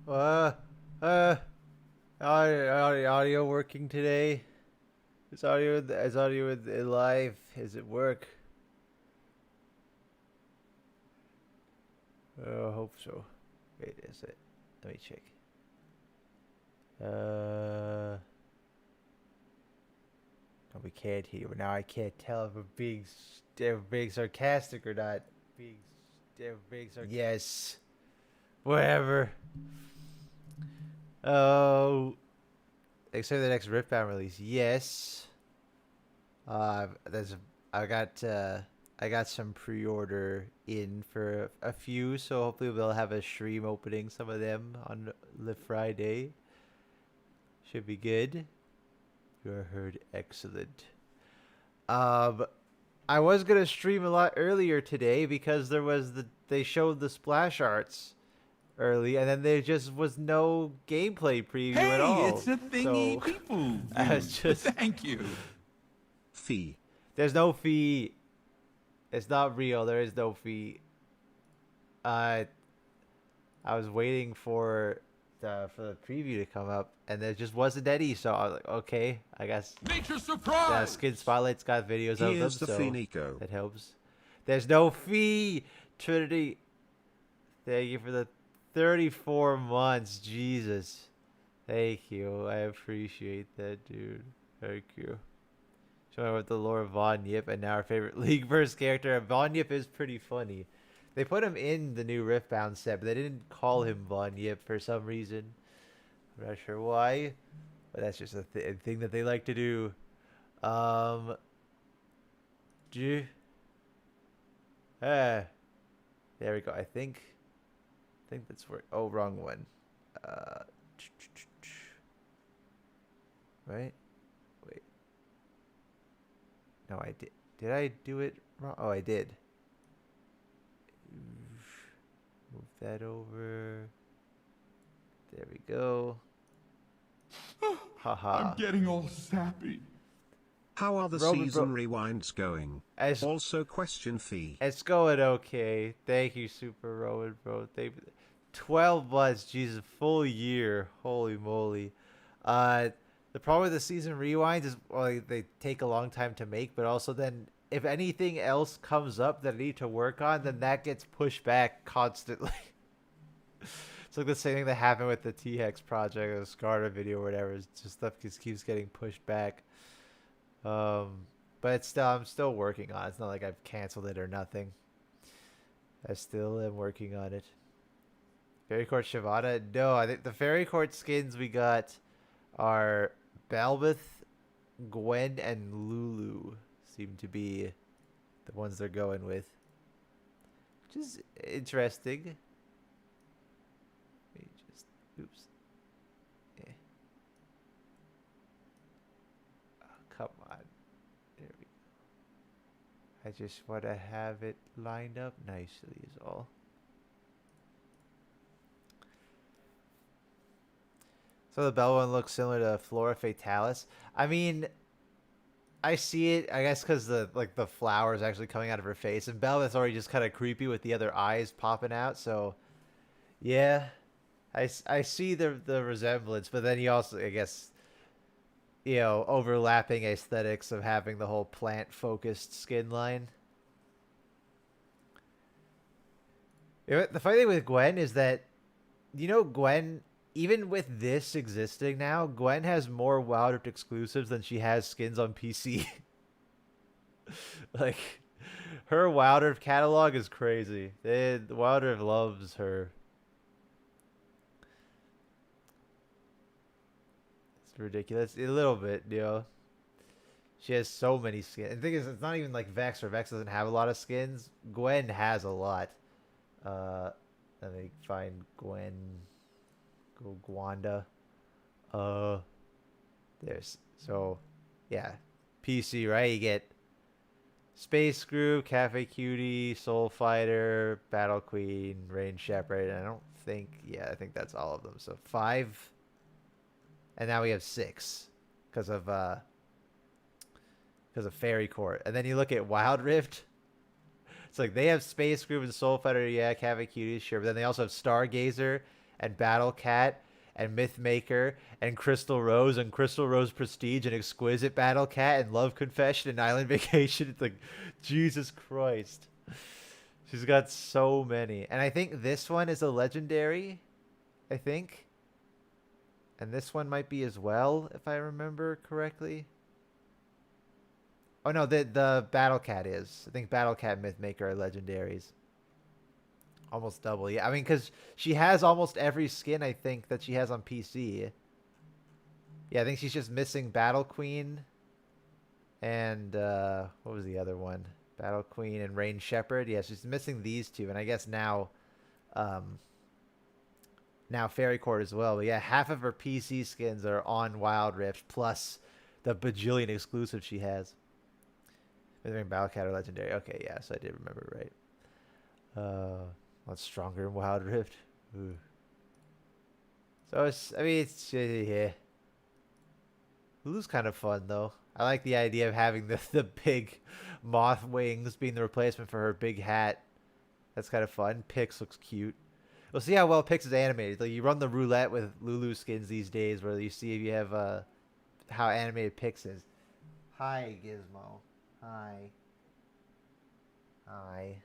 Uh, uh, audio working today? Is audio live? Is it work? I hope so. Wait, is it? Let me check. No, we can't hear. Now I can't tell if we're being sarcastic or not. Being, being sarcastic. Yes. Whatever. Oh, except the next Riftbound release. Yes. There's I got uh I got some pre-order in for a few, so hopefully we'll have a stream opening some of them on the Friday. Should be good. You are heard excellent. Um, I was gonna stream a lot earlier today because they showed the splash arts early, and then there just was no gameplay preview at Hey, all. it's a thingy So people I was view. just Thank you. Fee. there's no fee. It's not real. There is no fee. Uh, I was waiting for the preview to come up, and there just wasn't any. So I was like, okay, I guess. Nature Yeah, surprise. Skin Spotlight's got videos of them, Here's the so fee, Nico. that helps. There's no fee, Trinity. Thank you for the 34 months. Jesus. Thank you. I appreciate that, dude. Thank you. Showing with the lore of Von Yip, and now our favorite League Verse character. Von Yip is pretty funny. They put him in the new Riftbound set, but they didn't call him Von Yip for some reason. I'm not sure why, but that's just a thing that they like to do. Um, do there we go. I think that's where. Oh, wrong one. Uh, right? Wait. No, I did. Did I do it wrong? Oh, I did. Move that over. There we go. I'm Haha. getting all sappy. How are the Roman season rewinds going? As Also question Fee. It's going okay. Thank you, Super Rowan, bro. 12 months, Jesus, full year. Holy moly. Uh, the problem with the season rewinds is, well, they take a long time to make, but also then if anything else comes up that I need to work on, then that gets pushed back constantly. It's like the same thing that happened with the T-HEX project or the SCARTA video or whatever. It's just stuff just keeps getting pushed back. But I'm still working on it. It's not like I've canceled it or nothing. I still am working on it. Fairy Court Shavana? No, I think the Fairy Court skins we got are Balbeth, Gwen, and Lulu. Seem to be the ones they're going with. Which is interesting. Let me just, oops. Eh. Oh, come on. There we go. I just want to have it lined up nicely is all. So the Bell one looks similar to Flora Fatalis. I mean, I see it, I guess, because the flower is actually coming out of her face, and Belveth's already just kind of creepy with the other eyes popping out. So, yeah, I see the resemblance, but then you also, I guess, overlapping aesthetics of having the whole plant focused skin line. The funny thing with Gwen is that, Gwen, even with this existing now, Gwen has more Wild Rift exclusives than she has skins on PC. Like, her Wild Rift catalog is crazy. The Wild Rift loves her. It's ridiculous. A little bit, She has so many skins. And the thing is, it's not even like Vex, or Vex doesn't have a lot of skins. Gwen has a lot. Let me find Gwen. Go Gwanda. Yeah. PC, right? You get Space Group, Cafe Cutie, Soul Fighter, Battle Queen, Rain Shepherd. And I think that's all of them. So 5. And now we have 6 because of Fairy Court. And then you look at Wild Rift. It's like they have Space Group and Soul Fighter, yeah, Cafe Cutie, sure. But then they also have Stargazer and Battle Cat and Mythmaker and Crystal Rose and Crystal Rose Prestige and Exquisite Battle Cat and Love Confession and Island Vacation. It's like, Jesus Christ. She's got so many. And I think this one is a legendary, I think. And this one might be as well, if I remember correctly. Oh no, the Battle Cat is. I think Battle Cat and Mythmaker are legendaries. Almost double. Yeah, I mean, because she has almost every skin, I think, that she has on PC. Yeah, I think she's just missing Battle Queen and what was the other one? Battle Queen and Rain Shepherd. Yeah, she's missing these two, and I guess now now Fairy Court as well. But yeah, half of her PC skins are on Wild Rift, plus the bajillion exclusives she has. Battle Cat are legendary. Okay, yeah, so I did remember right. What's stronger in Wild Rift? Ooh. So it's, I mean, it's yeah. Lulu's kind of fun though. I like the idea of having the big moth wings being the replacement for her big hat. That's kind of fun. Pix looks cute. We'll see how well Pix is animated. Like you run the roulette with Lulu skins these days, where you see if you have how animated Pix is. Hi Gizmo. Hi. Hi.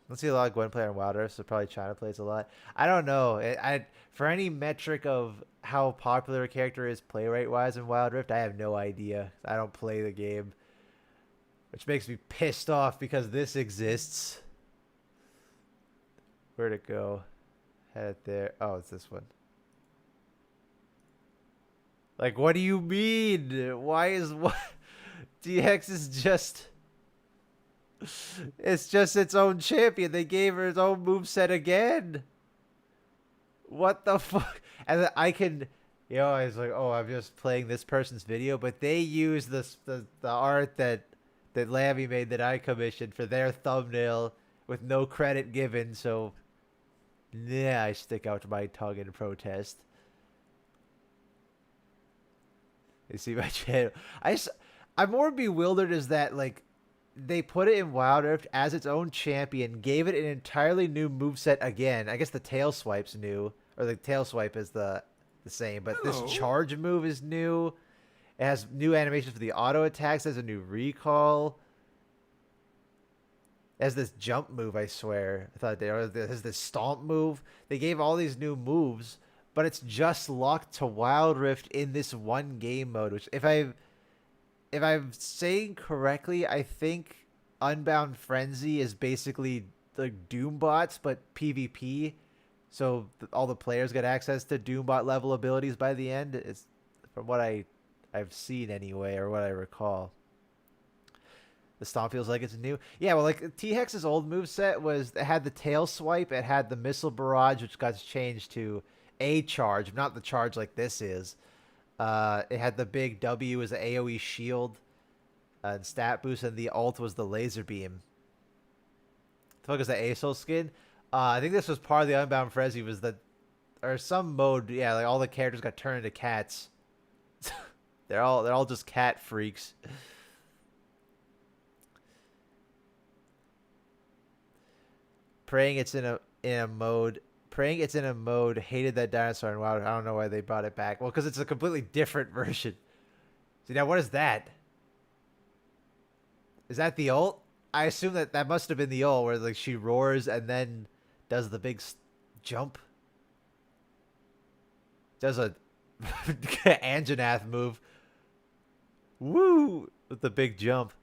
Let's see a lot of Gwen player in Wild Rift, so probably China plays a lot. I don't know. I for any metric of how popular a character is playwright wise in Wild Rift, I have no idea. I don't play the game, which makes me pissed off because this exists. Where'd it go? Had it there. Oh, it's this one. Like, what do you mean? Why is what? T-HEX is just. It's just its own champion. They gave her its own moveset again. What the fuck? And then I can, you know, I was like, oh, I'm just playing this person's video, but they use this the art that Lammy made that I commissioned for their thumbnail with no credit given. So, yeah, I stick out my tongue in protest. You see my channel? I'm more bewildered is that like they put it in Wild Rift as its own champion, gave it an entirely new moveset again. I guess the tail swipe's new, or the tail swipe is the same, but this charge move is new. It has new animations for the auto attacks. There's a new recall. It has this jump move, I swear. I thought there has this stomp move. They gave all these new moves, but it's just locked to Wild Rift in this one game mode, which if I'm saying correctly, I think Unbound Frenzy is basically like Doombots, but PvP. So all the players get access to Doombot level abilities by the end. It's from what I've seen anyway, or what I recall. The stomp feels like it's new. Yeah, well, like T-HEX's old moveset was it had the tail swipe, it had the missile barrage, which got changed to a charge, not the charge like this is. It had the big W as an AoE shield and stat boost, and the ult was the laser beam. The fuck is the ASOL skin? I think this was part of the Unbound Frenzy, was that, or some mode, yeah, like all the characters got turned into cats. they're all just cat freaks. Praying it's in a mode. Praying it's in a mode. Hated that dinosaur in Wild. I don't know why they brought it back. Well, because it's a completely different version. See, now what is that? Is that the ult? I assume that must have been the ult where like she roars and then does the big jump. Does a Anjanath move. Woo! With the big jump.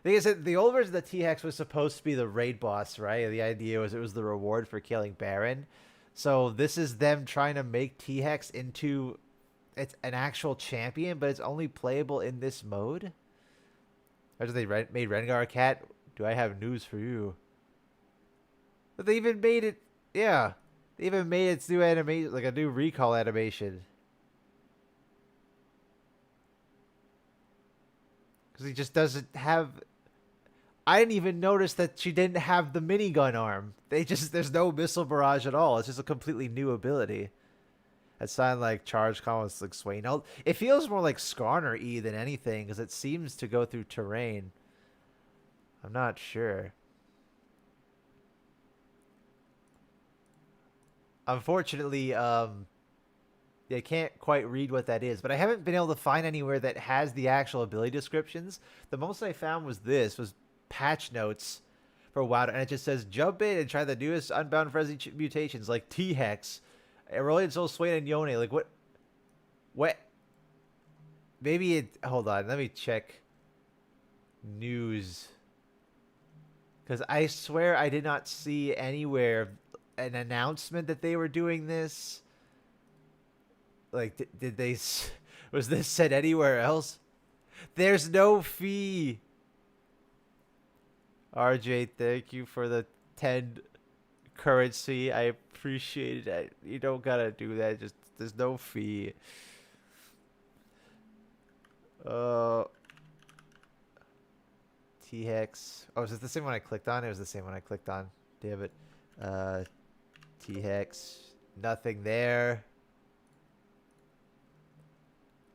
The thing is that the old version of the T-HEX was supposed to be the raid boss, right? The idea was it was the reward for killing Baron. So this is them trying to make T-HEX into it's an actual champion, but it's only playable in this mode. Or did they made Rengar a cat? Do I have news for you? But they even made it, yeah. They even made its new animation, like a new recall animation. Because he just doesn't have... I didn't even notice that she didn't have the minigun arm. There's no missile barrage at all. It's just a completely new ability. It sounded like charge comments like Swain. It feels more like Skarner E than anything because it seems to go through terrain. I'm not sure. Unfortunately, I can't quite read what that is, but I haven't been able to find anywhere that has the actual ability descriptions. The most I found was patch notes for WoW, and it just says jump in and try the newest Unbound Frenzy mutations like T-HEX, Aurelion Soul Swain, and Yone. Like what? What? Maybe it. Hold on, let me check news because I swear I did not see anywhere an announcement that they were doing this. Like, did they? Was this said anywhere else? There's no fee. RJ, thank you for the 10 currency. I appreciate it. You don't gotta do that. Just there's no fee. Uh, T-HEX. Oh, is it the same one I clicked on? It was the same one I clicked on. Damn it. Uh, T-HEX. Nothing there.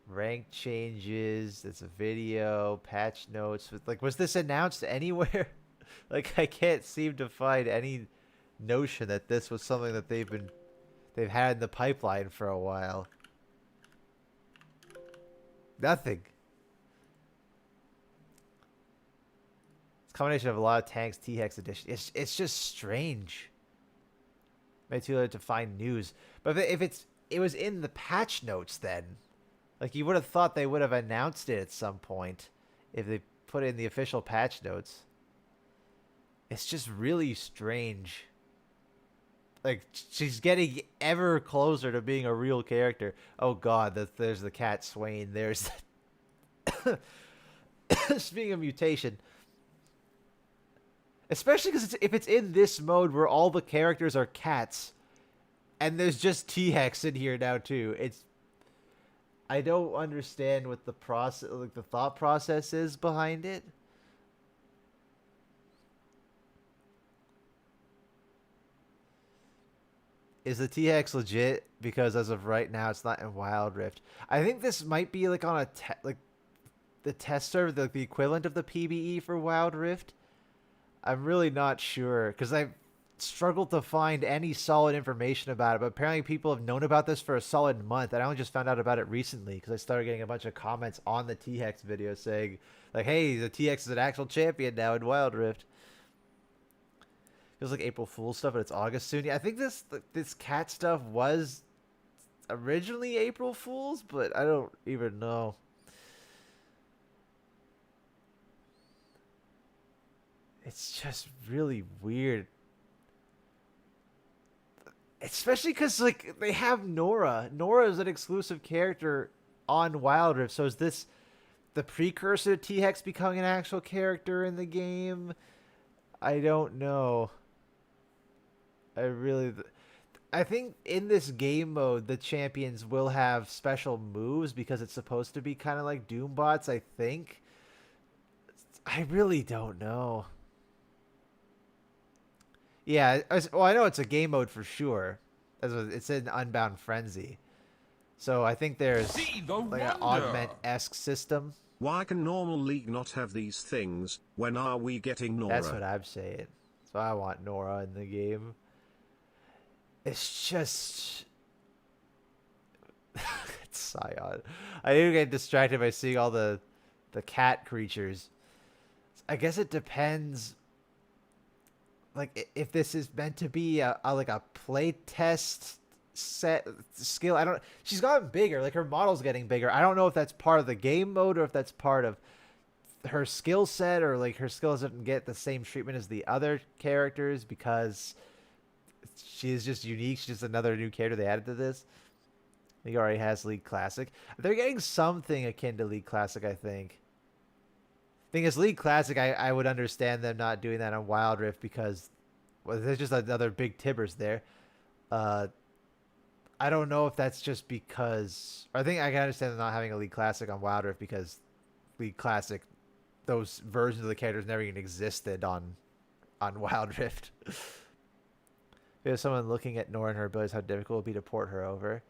Rank changes. It's a video. Patch notes. Like, was this announced anywhere? Like, I can't seem to find any notion that this was something that they've had in the pipeline for a while. Nothing. It's a combination of a lot of tanks, T-HEX edition. It's just strange. Maybe too late to find news. But if it was in the patch notes then. Like, you would have thought they would have announced it at some point if they put it in the official patch notes. It's just really strange. Like, she's getting ever closer to being a real character. Oh god, there's the cat Swain. There's speaking of mutation. Especially because if it's in this mode where all the characters are cats, and there's just T-HEX in here now too. I don't understand what the process, like the thought process is behind it. Is the T-HEX legit? Because as of right now, it's not in Wild Rift. I think this might be like on like the test server, the equivalent of the PBE for Wild Rift. I'm really not sure because I've struggled to find any solid information about it. But apparently, people have known about this for a solid month, and I only just found out about it recently because I started getting a bunch of comments on the T-HEX video saying, like, "Hey, the T-HEX is an actual champion now in Wild Rift." Feels like April Fool's stuff, but it's August soon. Yeah, I think this cat stuff was originally April Fool's, but I don't even know. It's just really weird. Especially because, like, they have Nora. Nora is an exclusive character on Wild Rift, so is this the precursor to T-HEX becoming an actual character in the game? I don't know. I think in this game mode, the champions will have special moves because it's supposed to be kind of like Doombots, I think. I really don't know. Yeah, well, I know it's a game mode for sure. It's in Unbound Frenzy. So I think there's like an augment-esque system. Why can normal League not have these things? When are we getting Nora? That's what I'm saying. So I want Nora in the game. It's just... it's Scion. I do get distracted by seeing all the cat creatures. I guess it depends... Like, if this is meant to be like a play test set skill. I don't... She's gotten bigger. Like, her model's getting bigger. I don't know if that's part of the game mode or if that's part of her skill set, or like her skills didn't get the same treatment as the other characters because she is just unique. She's just another new character they added to this. I think it already has League Classic. They're getting something akin to League Classic, I think. Thing is, League Classic, I would understand them not doing that on Wild Rift because, well, there's just another big Tibbers there. I don't know if that's just because... I think I can understand them not having a League Classic on Wild Rift because League Classic, those versions of the characters never even existed on Wild Rift. If someone looking at Nora and her abilities, how difficult it would be to port her over.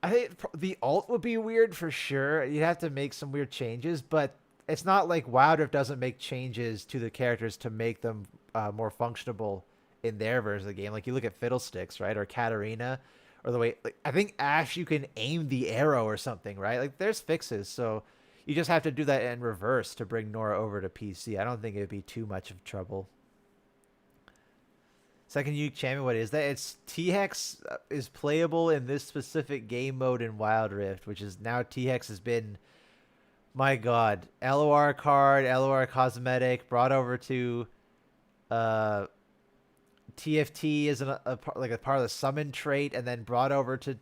I think the ult would be weird for sure. You'd have to make some weird changes, but it's not like Wild Rift doesn't make changes to the characters to make them more functionable in their version of the game. Like you look at Fiddlesticks, right, or Katarina, or the way like I think Ash you can aim the arrow or something, right? Like there's fixes, so you just have to do that in reverse to bring Nora over to PC. I don't think it'd be too much of trouble. Second unique champion, what is that? It's T-HEX is playable in this specific game mode in Wild Rift, which is now T-HEX has been, my god, LOR card, LOR cosmetic, brought over to uh, TFT as like a part of the summon trait, and then brought over to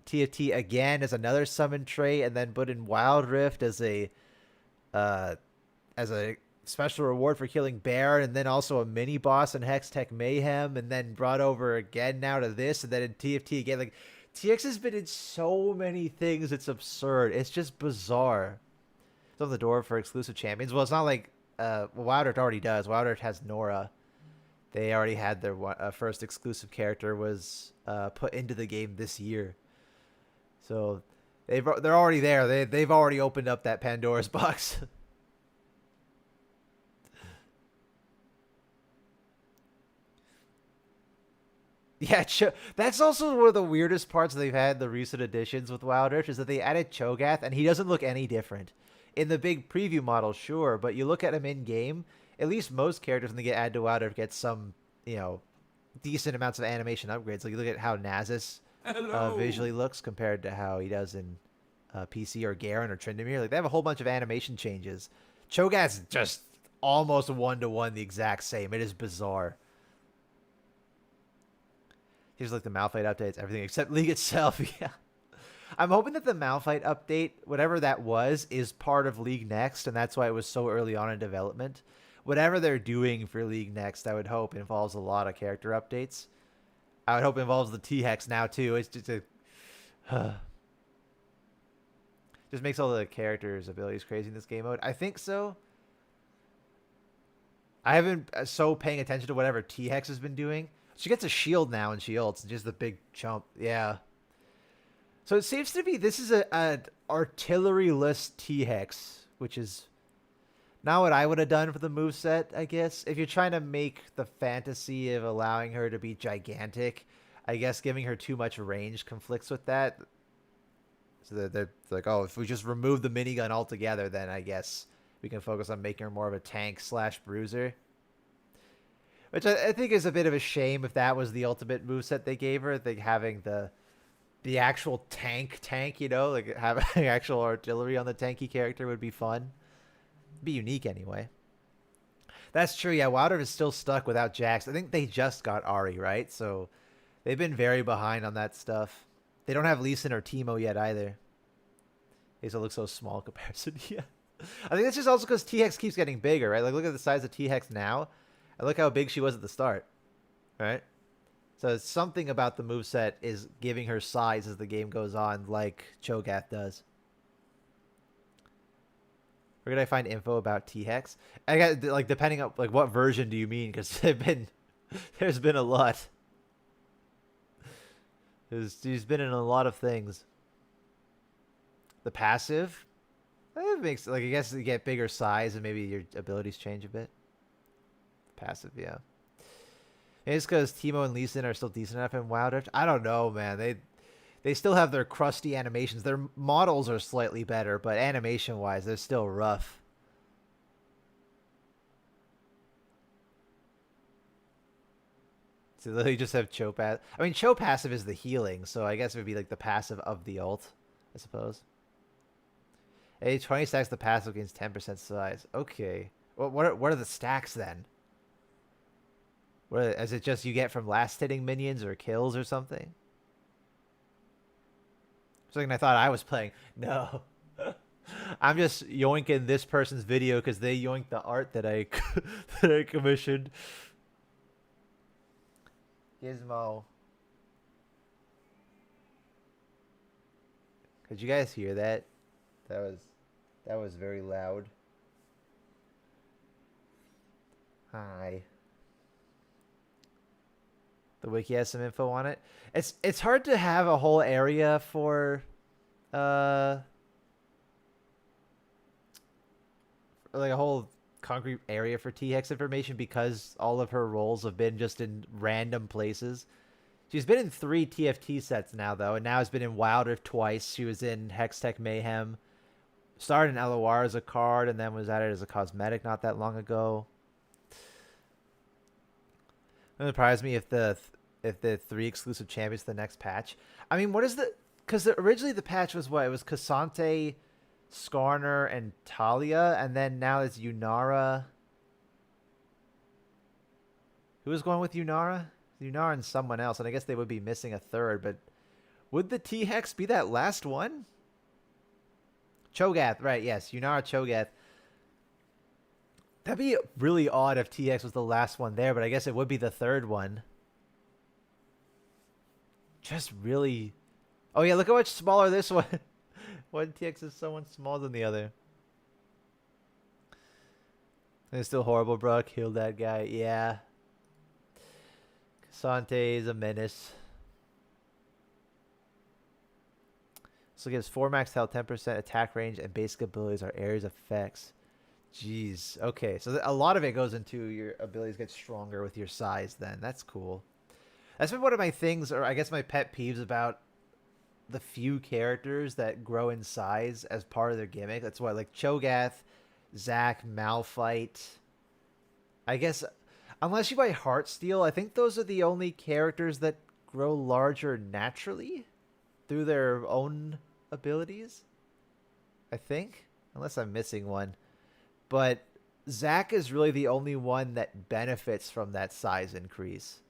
TFT again as another summon trait, and then put in Wild Rift uh, as a special reward for killing Baron, and then also a mini boss in Hex Tech Mayhem, and then brought over again now to this, and then in TFT again. Like TX has been in so many things, it's absurd. It's just bizarre. It's on the door for exclusive champions. Well, it's not like Wild Rift already does. Wild Rift has Nora. They already had their first exclusive character was put into the game this year. So they're already there. They've already opened up that Pandora's box. Yeah, that's also one of the weirdest parts they've had the recent editions with Wild Rift is that they added Cho'Gath and he doesn't look any different. In the big preview model, sure, but you look at him in game, at least most characters when they get added to Wild Rift get some, decent amounts of animation upgrades. Like you look at how Nasus visually looks compared to how he does in PC or Garen or Tryndamere. Like they have a whole bunch of animation changes. Cho'Gath's just almost 1-to-1 the exact same. It is bizarre. Here's like the Malphite updates, everything except League itself. Yeah. I'm hoping that the Malphite update, whatever that was, is part of League Next, and that's why it was so early on in development. Whatever they're doing for League Next, I would hope involves a lot of character updates. I would hope it involves the T-HEX now, too. It's just just makes all the characters' abilities crazy in this game mode. I think so. I haven't so paying attention to whatever T-HEX has been doing. She gets a shield now and she ults. Just the big chump. Yeah. So it seems to be this is an artillery-less T-HEX, which is not what I would have done for the moveset, I guess. If you're trying to make the fantasy of allowing her to be gigantic, I guess giving her too much range conflicts with that. So they're like, oh, if we just remove the minigun altogether, then I guess we can focus on making her more of a tank/bruiser. Which I think is a bit of a shame if that was the ultimate moveset they gave her. Like having the actual tank, like having actual artillery on the tanky character would be fun. Be unique anyway. That's true, yeah. Wilder is still stuck without Jax. I think they just got Ahri, right? So they've been very behind on that stuff. They don't have Lee Sin or Teemo yet either. They still look so small in comparison. Yeah. I think that's just also because T-HEX keeps getting bigger, right? Like look at the size of T-HEX now. And look how big she was at the start, right? So it's something about the moveset is giving her size as the game goes on, like Cho'Gath does. Where could I find info about T-HEX? I got like depending on like what version do you mean? Because there's been a lot. She's been in a lot of things. The passive, it makes like I guess you get bigger size and maybe your abilities change a bit. Passive, yeah. Maybe it's because Teemo and Lee Sin are still decent enough in Wild Rift. I don't know, man. They still have their crusty animations. Their models are slightly better, but animation-wise, they're still rough. So they just have Cho passive. I mean, Cho passive is the healing, so I guess it would be like the passive of the ult, I suppose. A 20 stacks the passive gains 10% size. Okay. Well, what are the stacks then? Is it just you get from last hitting minions or kills or something? Something I thought I was playing. No. I'm just yoinking this person's video because they yoinked the art that I that I commissioned. Gizmo. Could you guys hear that? That was very loud. Hi. The wiki has some info on it. It's hard to have a whole area for like a whole concrete area for T-HEX information because all of her roles have been just in random places. She's been in 3 TFT sets now, though, and now has been in Wild Rift twice. She was in Hextech Mayhem, started in LOR as a card, and then was added as a cosmetic not that long ago. It would surprise me if the 3 exclusive champions the next patch. I mean, what is the... Because originally the patch was what? It was Cassante, Skarner, and Talia, and then now it's Yunara. Who was going with Yunara? Yunara and someone else, and I guess they would be missing a third, but would the T-HEX be that last one? Cho'Gath, right, yes, Yunara Cho'Gath. That'd be really odd if T-HEX was the last one there, but I guess it would be the third one. Just really... Oh yeah, look how much smaller this one. One T-HEX is so much smaller than the other. And it's still horrible, bro. Killed that guy. Yeah. Cassante is a menace. So it gives 4 max health, 10% attack range, and basic abilities are areas effects. Jeez. Okay, so a lot of it goes into your abilities get stronger with your size then. That's cool. That's been one of my things, or I guess my pet peeves about the few characters that grow in size as part of their gimmick. That's why, like, Cho'Gath, Zac, Malphite. I guess, unless you buy Heartsteel, I think those are the only characters that grow larger naturally through their own abilities. I think. Unless I'm missing one. But Zac is really the only one that benefits from that size increase.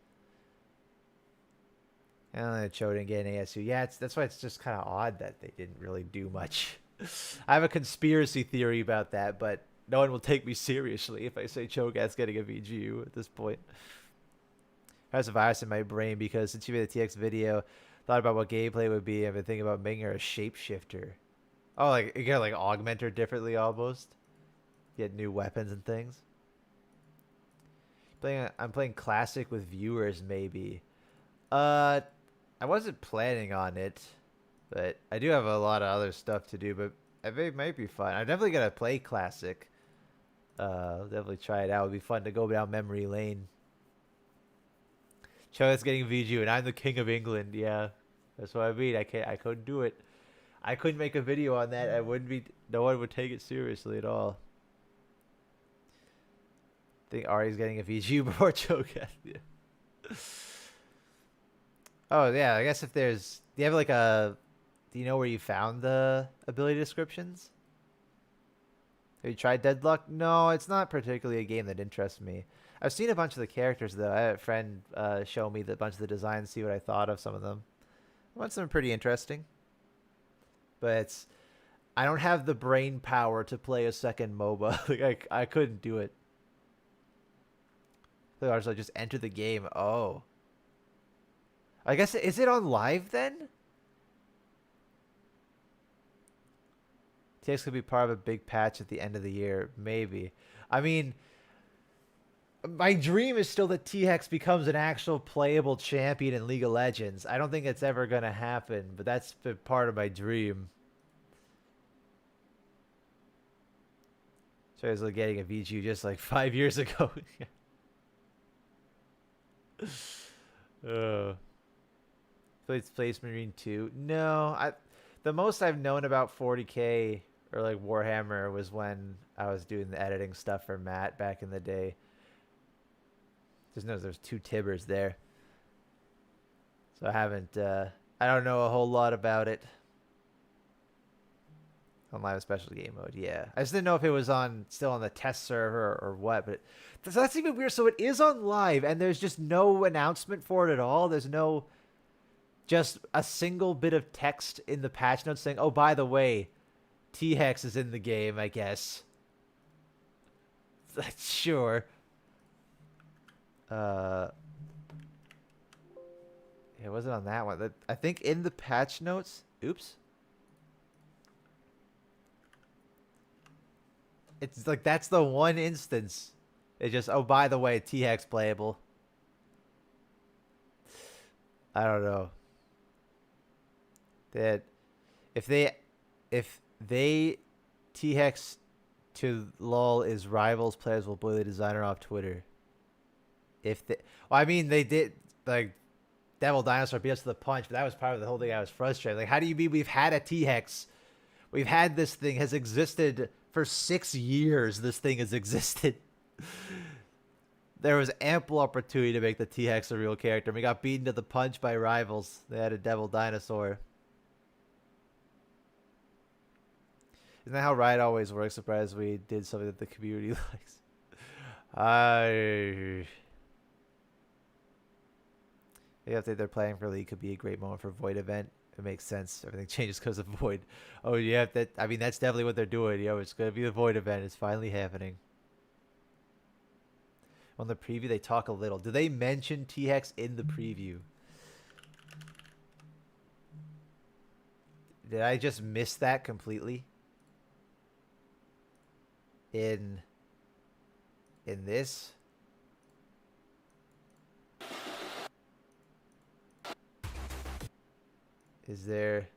And Cho didn't get an ASU. Yeah, that's why it's just kind of odd that they didn't really do much. I have a conspiracy theory about that, but no one will take me seriously if I say Cho'Gath's getting a VGU at this point. There's a virus in my brain because since you made the TX video, thought about what gameplay would be. I've been thinking about making her a shapeshifter. Oh, like you gotta like augment her differently almost. Get new weapons and things. I'm playing classic with viewers maybe. I wasn't planning on it, but I do have a lot of other stuff to do, but it might be fun. I'm definitely going to play Classic. I'll definitely try it out. It would be fun to go down memory lane. Cho's getting VG, and I'm the king of England. Yeah, that's what I mean. I couldn't do it. I couldn't make a video on that. No one would take it seriously at all. I think Ari's getting a VG before Cho'Gath. Yeah. Oh, yeah, I guess if there's... Do you have like a... Do you know where you found the ability descriptions? Have you tried Deadlock? No, it's not particularly a game that interests me. I've seen a bunch of the characters, though. I had a friend show me a bunch of the designs, see what I thought of some of them. A bunch of them are pretty interesting. But it's... I don't have the brain power to play a second MOBA. Like, I couldn't do it. So I was like, just enter the game. Oh. I guess, is it on live then? TX could be part of a big patch at the end of the year. Maybe. I mean, my dream is still that T-HEX becomes an actual playable champion in League of Legends. I don't think it's ever going to happen, but that's been part of my dream. So I was getting a VG just like 5 years ago. Played Space Marine 2. No, the most I've known about 40K or like Warhammer was when I was doing the editing stuff for Matt back in the day. Just knows there's 2 Tibbers there. So I haven't, I don't know a whole lot about it. On live special game mode, yeah. I just didn't know if it was still on the test server or what, but that's even weird. So it is on live and there's just no announcement for it at all. There's no... Just a single bit of text in the patch notes saying, oh, by the way, T-HEX is in the game, I guess. Sure. It wasn't on that one. I think in the patch notes... Oops. It's like, that's the one instance. It just, oh, by the way, T-HEX playable. I don't know. That if they T-HEX to lol is rivals players will bully the designer off Twitter. If they, well, I mean, they did like Devil Dinosaur beat us to the punch, but that was part of the whole thing. I was frustrated. Like, how do you mean we've had a T-HEX? We've had this thing has existed for 6 years. This thing has existed. There was ample opportunity to make the T-HEX a real character. We got beaten to the punch by rivals. They had a Devil Dinosaur. Isn't that how Riot always works? Surprised we did something that the community likes. The update they're planning for League could be a great moment for Void event. It makes sense. Everything changes because of Void. Oh yeah, that I mean that's definitely what they're doing. Yo, it's gonna be the Void event. It's finally happening. On the preview, they talk a little. Do they mention T-HEX in the preview? Did I just miss that completely? In this? Is there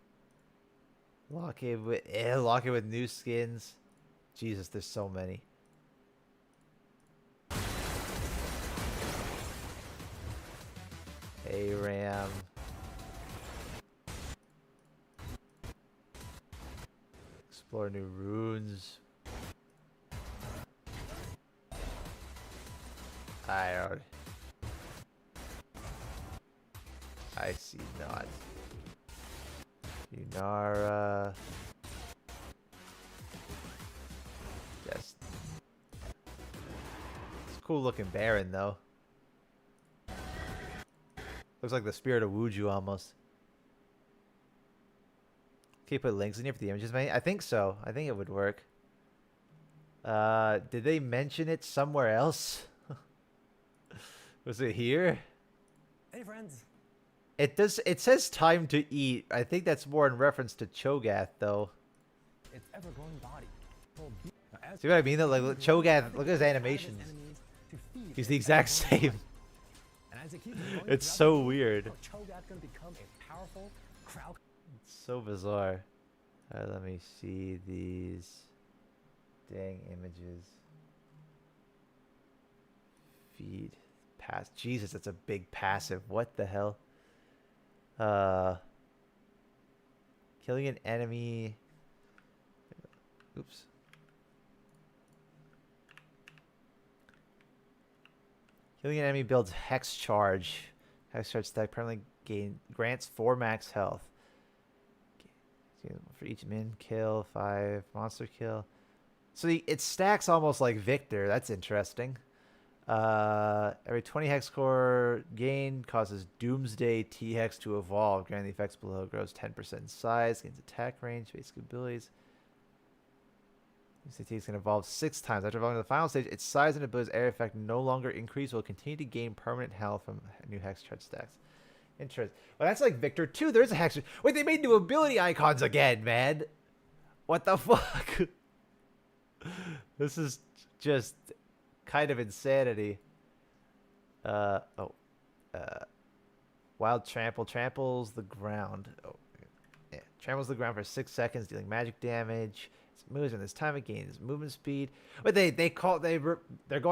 lock it with new skins? Jesus, there's so many. ARAM. Explore new runes. I see not. Unara. Just. It's a cool looking Baron though. Looks like the spirit of Wuju almost. Can you put links in here for the images, mate? I think so. I think it would work. Did they mention it somewhere else? Was it here? Hey friends. It does. It says time to eat. I think that's more in reference to Cho'Gath, though. It's ever-growing body. See what I mean? Though, like Cho'Gath, look at his animations. He's the exact same. It's so weird. It's so bizarre. Alright, let me see these dang images. Feed. Pass. Jesus, that's a big passive. What the hell? Killing an enemy. Oops. Killing an enemy builds Hex Charge. Hex Charge stack permanently grants 4 max health. For each min kill, 5 monster kill. So it stacks almost like Victor. That's interesting. Every 20 hex core gain causes Doomsday T-HEX to evolve. Granting the effects below grows 10% in size, gains attack range, basic abilities. Doomsday T-HEX can evolve 6 times. After evolving to the final stage, its size and abilities area effect no longer increase. Will continue to gain permanent health from new hex charge stacks. Interesting. Well, that's like Victor 2. There's a hex. Wait, they made new ability icons again, man. What the fuck? This is just kind of insanity. Wild Trample tramples the ground. Oh, yeah, tramples the ground for 6 seconds, dealing magic damage. It moves in this time it gains movement speed. But they're going.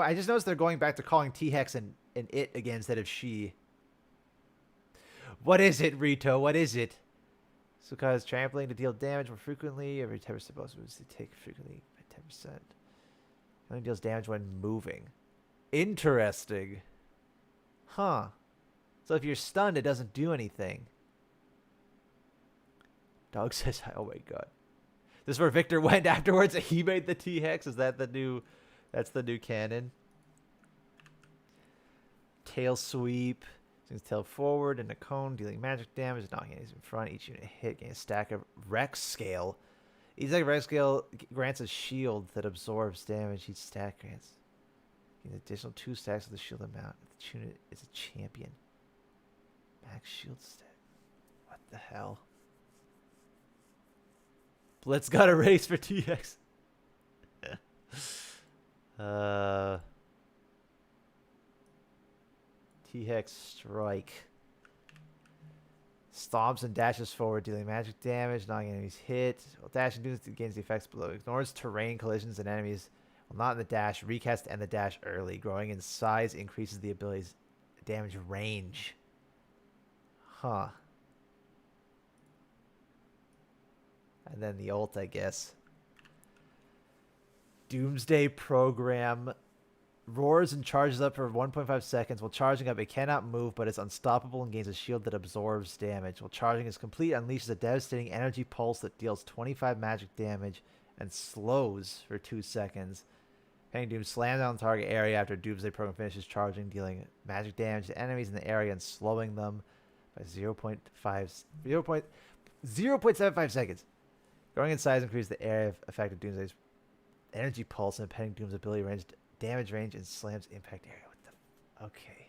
I just noticed they're going back to calling T-HEX and it again instead of she. What is it, Rito? What is it? So cause trampling to deal damage more frequently. Every 10% bonus moves to take frequently by 10%. Only deals damage when moving. Interesting. Huh. So if you're stunned, it doesn't do anything. Dog says, oh my god. This is where Victor went afterwards. He made the T-HEX. Is that the new... That's the new canon. Tail sweep. Swings tail forward in a cone, dealing magic damage. Knocking enemies in front. Each unit hit gains a stack of Rex Scale. Each stack of Rex Scale grants a shield that absorbs damage. Each stack grants an additional 2 stacks of the shield amount. If the unit is a champion. Max shield stack. What the hell? Blitz got a race for T-HEX. T-HEX strike. Stomps and dashes forward, dealing magic damage, knocking enemies hit. While dashing gains the effects below. Ignores terrain collisions and enemies. While not in the dash, recast and the dash early. Growing in size increases the ability's damage range. Huh. And then the ult, I guess. Doomsday Program. Roars and charges up for 1.5 seconds. While charging up, it cannot move, but is unstoppable and gains a shield that absorbs damage. While charging is complete, unleashes a devastating energy pulse that deals 25 magic damage and slows for 2 seconds. Pending Doom slams down the target area after Doomsday Program finishes charging, dealing magic damage to enemies in the area and slowing them by 0.75 seconds. Growing in size increases the area of affected Doomsday's energy pulse and Pending Doom's ability range, damage range, and slams impact area. What the? Okay.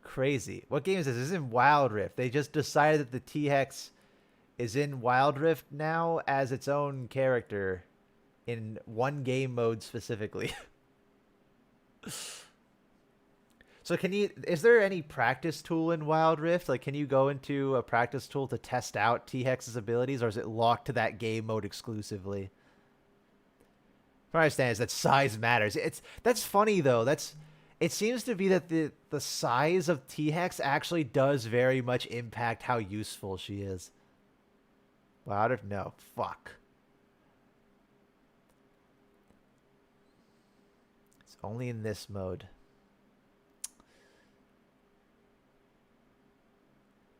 Crazy. What game is this? This is in Wild Rift. They just decided that the T-HEX is in Wild Rift now as its own character in one game mode specifically. So is there any practice tool in Wild Rift? Like, can you go into a practice tool to test out T-HEX's abilities, or is it locked to that game mode exclusively? What I understand is that size matters. That's funny though. It seems to be that the size of T-HEX actually does very much impact how useful she is. Wild Rift? No. Fuck. It's only in this mode.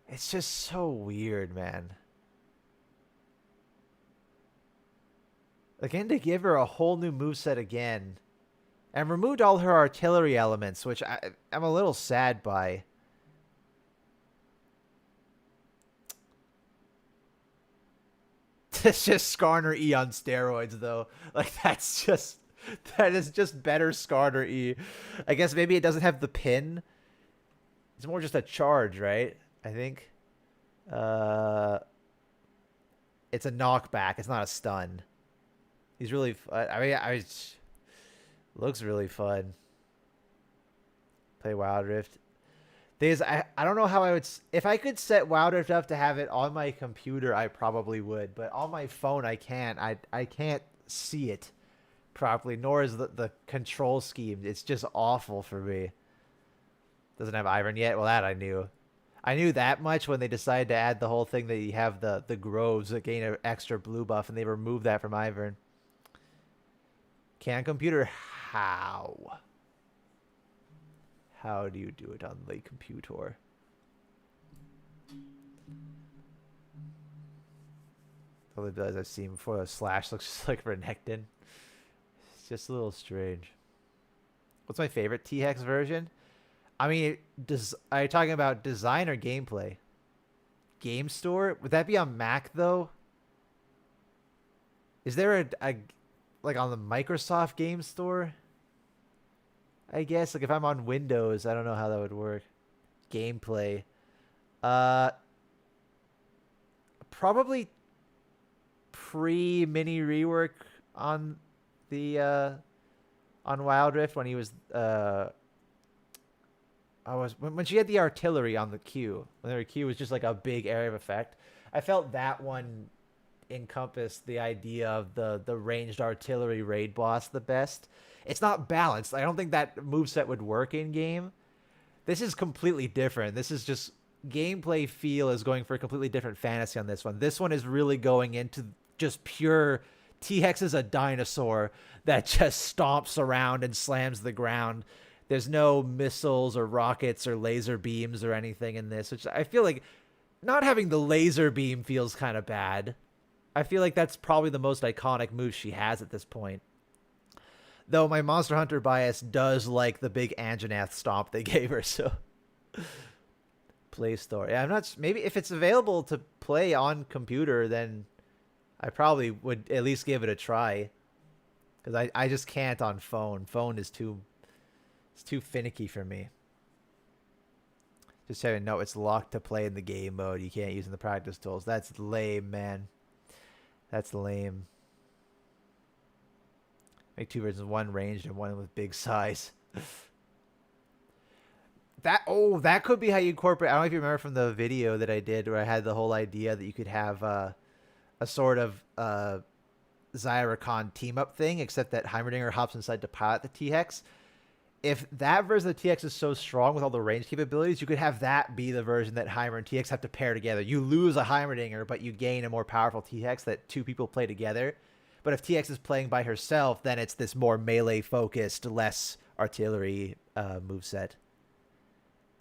It's just so weird, man. Again, to give her a whole new moveset again. And removed all her artillery elements, which I'm a little sad by. It's just Skarner E on steroids, though. Like, that is just better Skarner E. I guess maybe it doesn't have the pin. It's more just a charge, right? I think. It's a knockback. It's not a stun. He's really looks really fun. Play Wild Rift. I don't know how I would... If I could set Wild Rift up to have it on my computer, I probably would. But on my phone, I can't. I can't see it properly, nor is the control scheme. It's just awful for me. Doesn't have Ivern yet? Well, that I knew. I knew that much when they decided to add the whole thing that you have the groves that gain an extra blue buff, and they removed that from Ivern. Can computer? How? How do you do it on the computer? All the abilities I've seen before, the slash looks just like Renekton. It's just a little strange. What's my favorite T-HEX version? I mean, are you talking about design or gameplay? Game Store? Would that be on Mac, though? Is there a like on the Microsoft Game Store? I guess, like, if I'm on Windows, I don't know how that would work. Gameplay. Probably pre-mini rework on the on Wild Rift when he was when she had the artillery on the Q. When her Q was just like a big area of effect. I felt that one encompassed the idea of the ranged artillery raid boss the best. It's not balanced. I don't think that moveset would work in game. This is completely different. This is just gameplay feel is going for a completely different fantasy on this one. This one is really going into just pure T-HEX is a dinosaur that just stomps around and slams the ground. There's no missiles or rockets or laser beams or anything in this, which I feel like not having the laser beam feels kind of bad. I feel like that's probably the most iconic move she has at this point. Though my Monster Hunter bias does like the big Anjanath stomp they gave her, so... Play Store. Yeah, I'm not... Maybe if it's available to play on computer, then I probably would at least give it a try. Because I just can't on phone. Phone is too... It's too finicky for me. Just having no, it's locked to play in the game mode. You can't use in the practice tools. That's lame, man. That's lame. Make two versions, one ranged and one with big size. that could be how you incorporate. I don't know if you remember from the video that I did where I had the whole idea that you could have a sort of Zyra team up thing, except that Heimerdinger hops inside to pilot the T-HEX. If that version of the T-HEX is so strong with all the range capabilities, you could have that be the version that Heimer and T-HEX have to pair together. You lose a Heimerdinger, but you gain a more powerful T-HEX that two people play together. But if T-HEX is playing by herself, then it's this more melee-focused, less artillery moveset.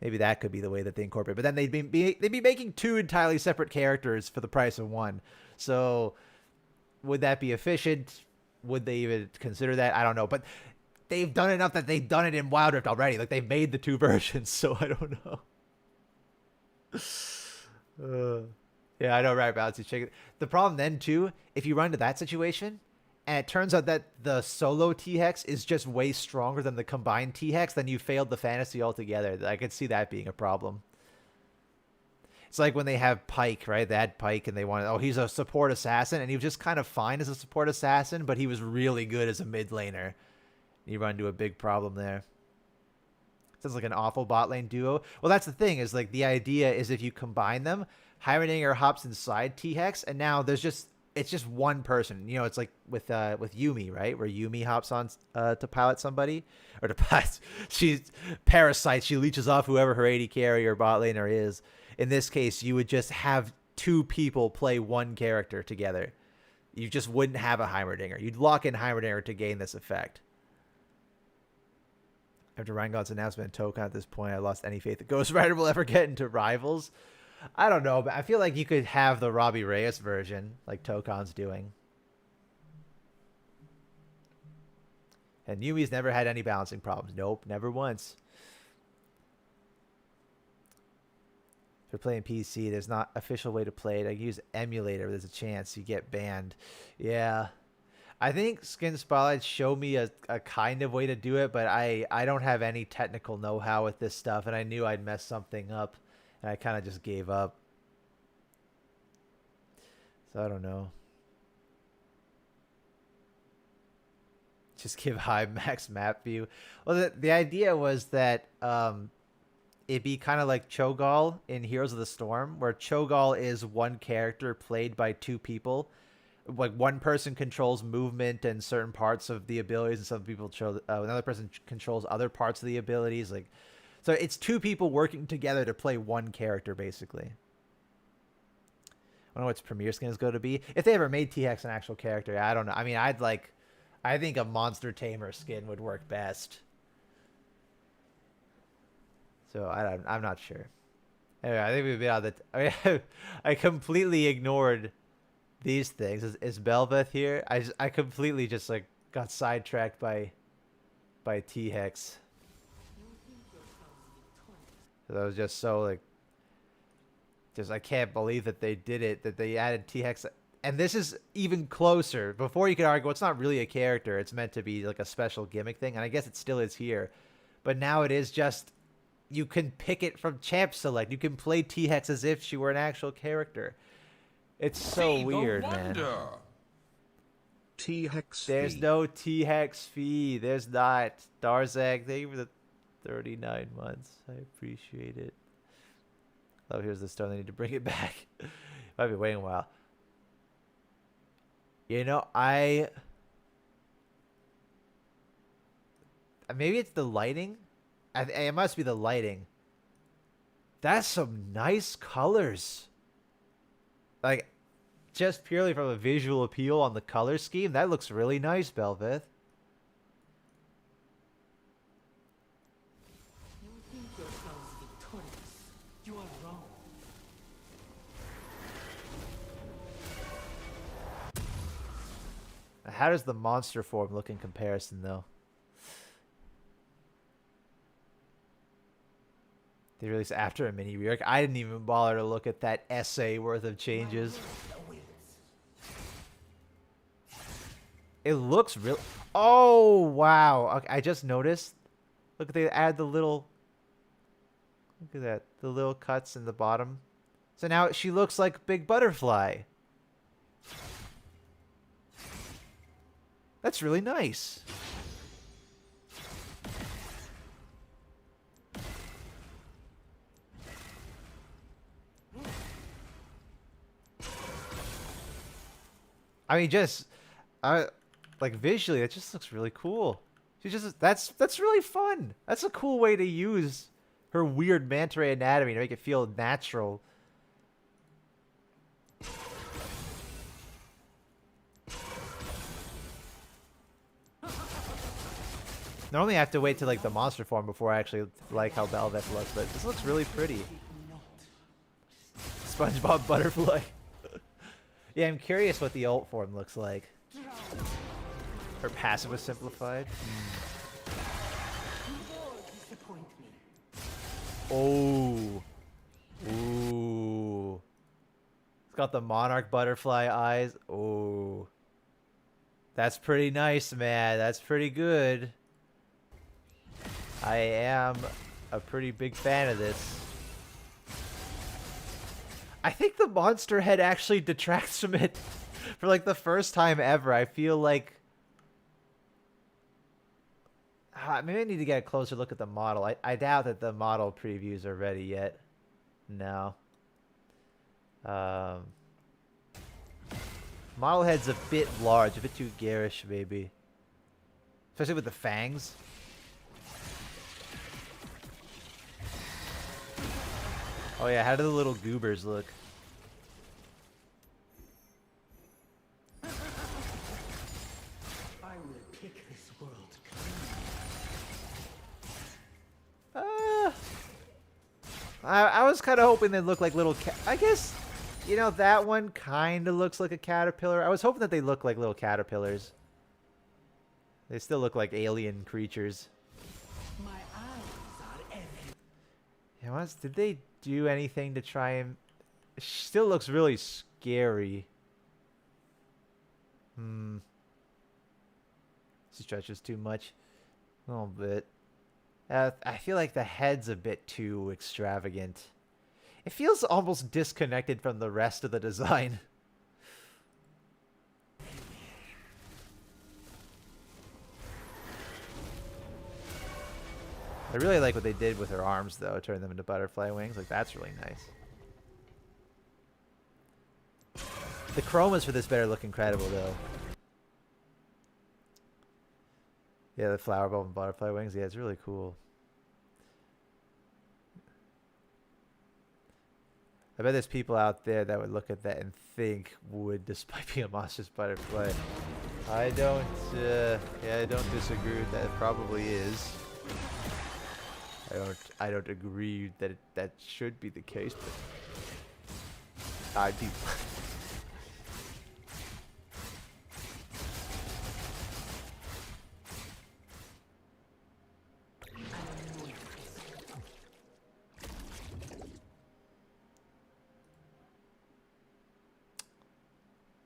Maybe that could be the way that they incorporate. But then they'd be making two entirely separate characters for the price of one. So would that be efficient? Would they even consider that? I don't know. But they've done enough that they've done it in Wild Rift already. Like, they've made the two versions, so I don't know. Yeah, I know, right, Bouncy Chicken. The problem then, too, if you run into that situation, and it turns out that the solo T-HEX is just way stronger than the combined T-HEX, then you failed the fantasy altogether. I could see that being a problem. It's like when they have Pike, right? They had Pike and they wanted, oh, he's a support assassin, and he was just kind of fine as a support assassin, but he was really good as a mid laner. You run into a big problem there. Sounds like an awful bot lane duo. Well, that's the thing, is like the idea is if you combine them, Heimerdinger hops inside T-HEX, and now it's just one person. You know, it's like with Yumi, right? Where Yumi hops on to pilot somebody, or to pilot. She's parasites. She leeches off whoever her AD carry or bot laner is. In this case, you would just have two people play one character together. You just wouldn't have a Heimerdinger. You'd lock in Heimerdinger to gain this effect. After Reingold's announcement and Tokon at this point, I lost any faith that Ghost Rider will ever get into Rivals. I don't know, but I feel like you could have the Robbie Reyes version, like Tokon's doing. And Yumi's never had any balancing problems. Nope, never once. If you're playing PC, there's not official way to play it. I use emulator. There's a chance you get banned. Yeah. I think Skin Spotlight showed me a kind of way to do it, but I don't have any technical know-how with this stuff, and I knew I'd mess something up, and I kind of just gave up. So I don't know. Just give high max map view. Well, the idea was that it'd be kind of like Cho'Gall in Heroes of the Storm, where Cho'Gall is one character played by two people. Like, one person controls movement and certain parts of the abilities, and some people another person controls other parts of the abilities. Like, so it's two people working together to play one character, basically. I don't know what its premiere skin is going to be. If they ever made T-HEX an actual character, I don't know. I mean, I think a Monster Tamer skin would work best. So I'm not sure. Anyway, I think we've been on the. I completely ignored these things. Is Belveth here? I completely just like got sidetracked by T-HEX. I was just so like, I can't believe that they did it, that they added T-HEX. And this is even closer. Before you could argue, well, it's not really a character. It's meant to be like a special gimmick thing. And I guess it still is here. But now it is just, you can pick it from Champ Select. You can play T-HEX as if she were an actual character. It's so weird, man. T-HEX There's no T-HEX fee. There's not. Darzak, thank you for the 39 months. I appreciate it. Oh, here's the stone. They need to bring it back. Might be waiting a while. You know, maybe it's the lighting. It must be the lighting. That's some nice colors. Like, just purely from a visual appeal on the color scheme, that looks really nice, Belveth. You think yourselves victorious. You are wrong. How does the monster form look in comparison, though? They released after a mini rework. I didn't even bother to look at that essay worth of changes. It looks real. Oh, wow. Okay, I just noticed. Look, they add the little. Look at that. The little cuts in the bottom. So now she looks like Big Butterfly. That's really nice. I mean, like visually, it just looks really cool. She just that's really fun. That's a cool way to use her weird manta ray anatomy to make it feel natural. Normally I have to wait till like the monster form before I actually like how Belveth looks, but this looks really pretty. SpongeBob Butterfly. Yeah, I'm curious what the ult form looks like. Her passive was simplified. Oh. Ooh. It's got the Monarch Butterfly eyes. Oh. That's pretty nice, man. That's pretty good. I am a pretty big fan of this. I think the monster head actually detracts from it for like the first time ever. I feel like maybe I need to get a closer look at the model. I doubt that the model previews are ready yet. No. Model head's a bit large, a bit too garish maybe. Especially with the fangs. Oh yeah, how do the little goobers look? I will pick this world clean. I was kind of hoping they'd look like little I guess, you know, that one kind of looks like a caterpillar. I was hoping that they look like little caterpillars. They still look like alien creatures. My eyes are everywhere. Yeah, did they do anything to try and... It still looks really scary. Stretches too much. A little bit. I feel like the head's a bit too extravagant. It feels almost disconnected from the rest of the design. I really like what they did with her arms, though. Turn them into butterfly wings. Like, that's really nice. The chromas for this better look incredible, though. Yeah, the flower bulb and butterfly wings. Yeah, it's really cool. I bet there's people out there that would look at that and think, would this might be a monstrous butterfly? I don't disagree with that. It probably is. I don't agree that that should be the case, but I'd be.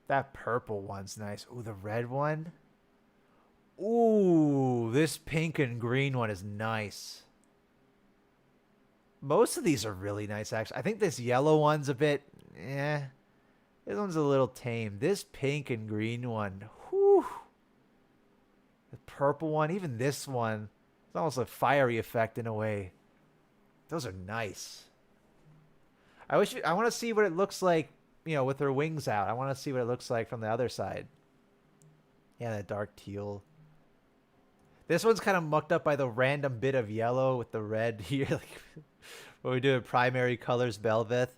That purple one's nice. Ooh, the red one. Ooh, this pink and green one is nice. Most of these are really nice, actually. I think this yellow one's a bit... This one's a little tame. This pink and green one... Whew. The purple one, even this one. It's almost a fiery effect in a way. Those are nice. I want to see what it looks like, you know, with her wings out. I want to see what it looks like from the other side. Yeah, that dark teal. This one's kind of mucked up by the random bit of yellow with the red here. Like, when we do a primary colors Belveth.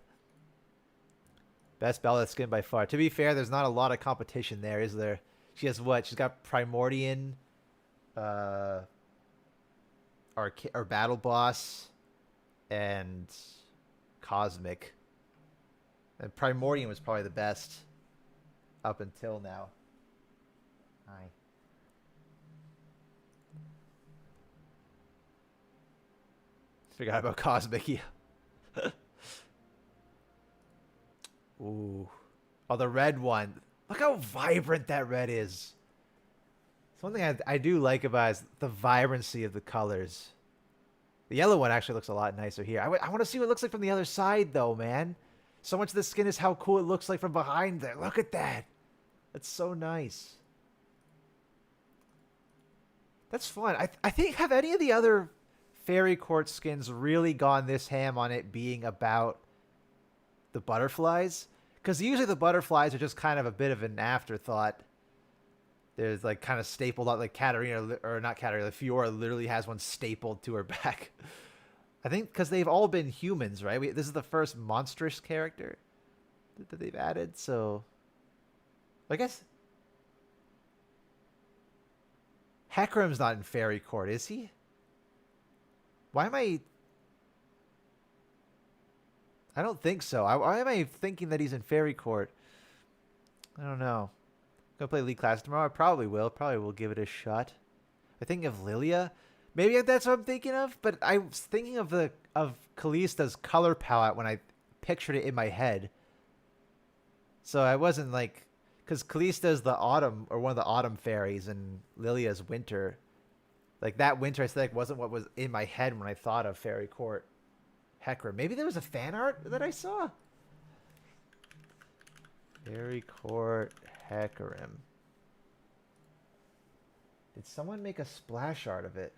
Best Belveth skin by far. To be fair, there's not a lot of competition there, is there? She has what? She's got Primordian, or Battle Boss, and Cosmic. And Primordian was probably the best up until now. Hi. Forgot about Cosmic. Yeah. Ooh. Oh, the red one. Look how vibrant that red is. It's one thing I do like about is the vibrancy of the colors. The yellow one actually looks a lot nicer here. I want to see what it looks like from the other side, though, man. So much of the skin is how cool it looks like from behind there. Look at that. That's so nice. That's fun. I think, have any of the other Fairy Court skins really gone this ham on it being about the butterflies? Because usually the butterflies are just kind of a bit of an afterthought. There's like kind of stapled on, like Katarina, or not Katarina, Fiora literally has one stapled to her back. I think because they've all been humans, right? This is the first monstrous character that they've added, so I guess Hecarim's not in Fairy Court, is he? Why am I don't think so. Why am I thinking that he's in Fairy Court? I don't know. Gonna play League Class tomorrow. I probably will. Probably will give it a shot. I think of Lilia. Maybe that's what I'm thinking of. But I was thinking of Kallista's color palette when I pictured it in my head. So I wasn't like, because Kallista's the autumn, or one of the autumn fairies, and Lilia's winter. Like that winter aesthetic wasn't what was in my head when I thought of Fairy Court Hecarim. Maybe there was a fan art that I saw. Fairy Court Hecarim. Did someone make a splash art of it?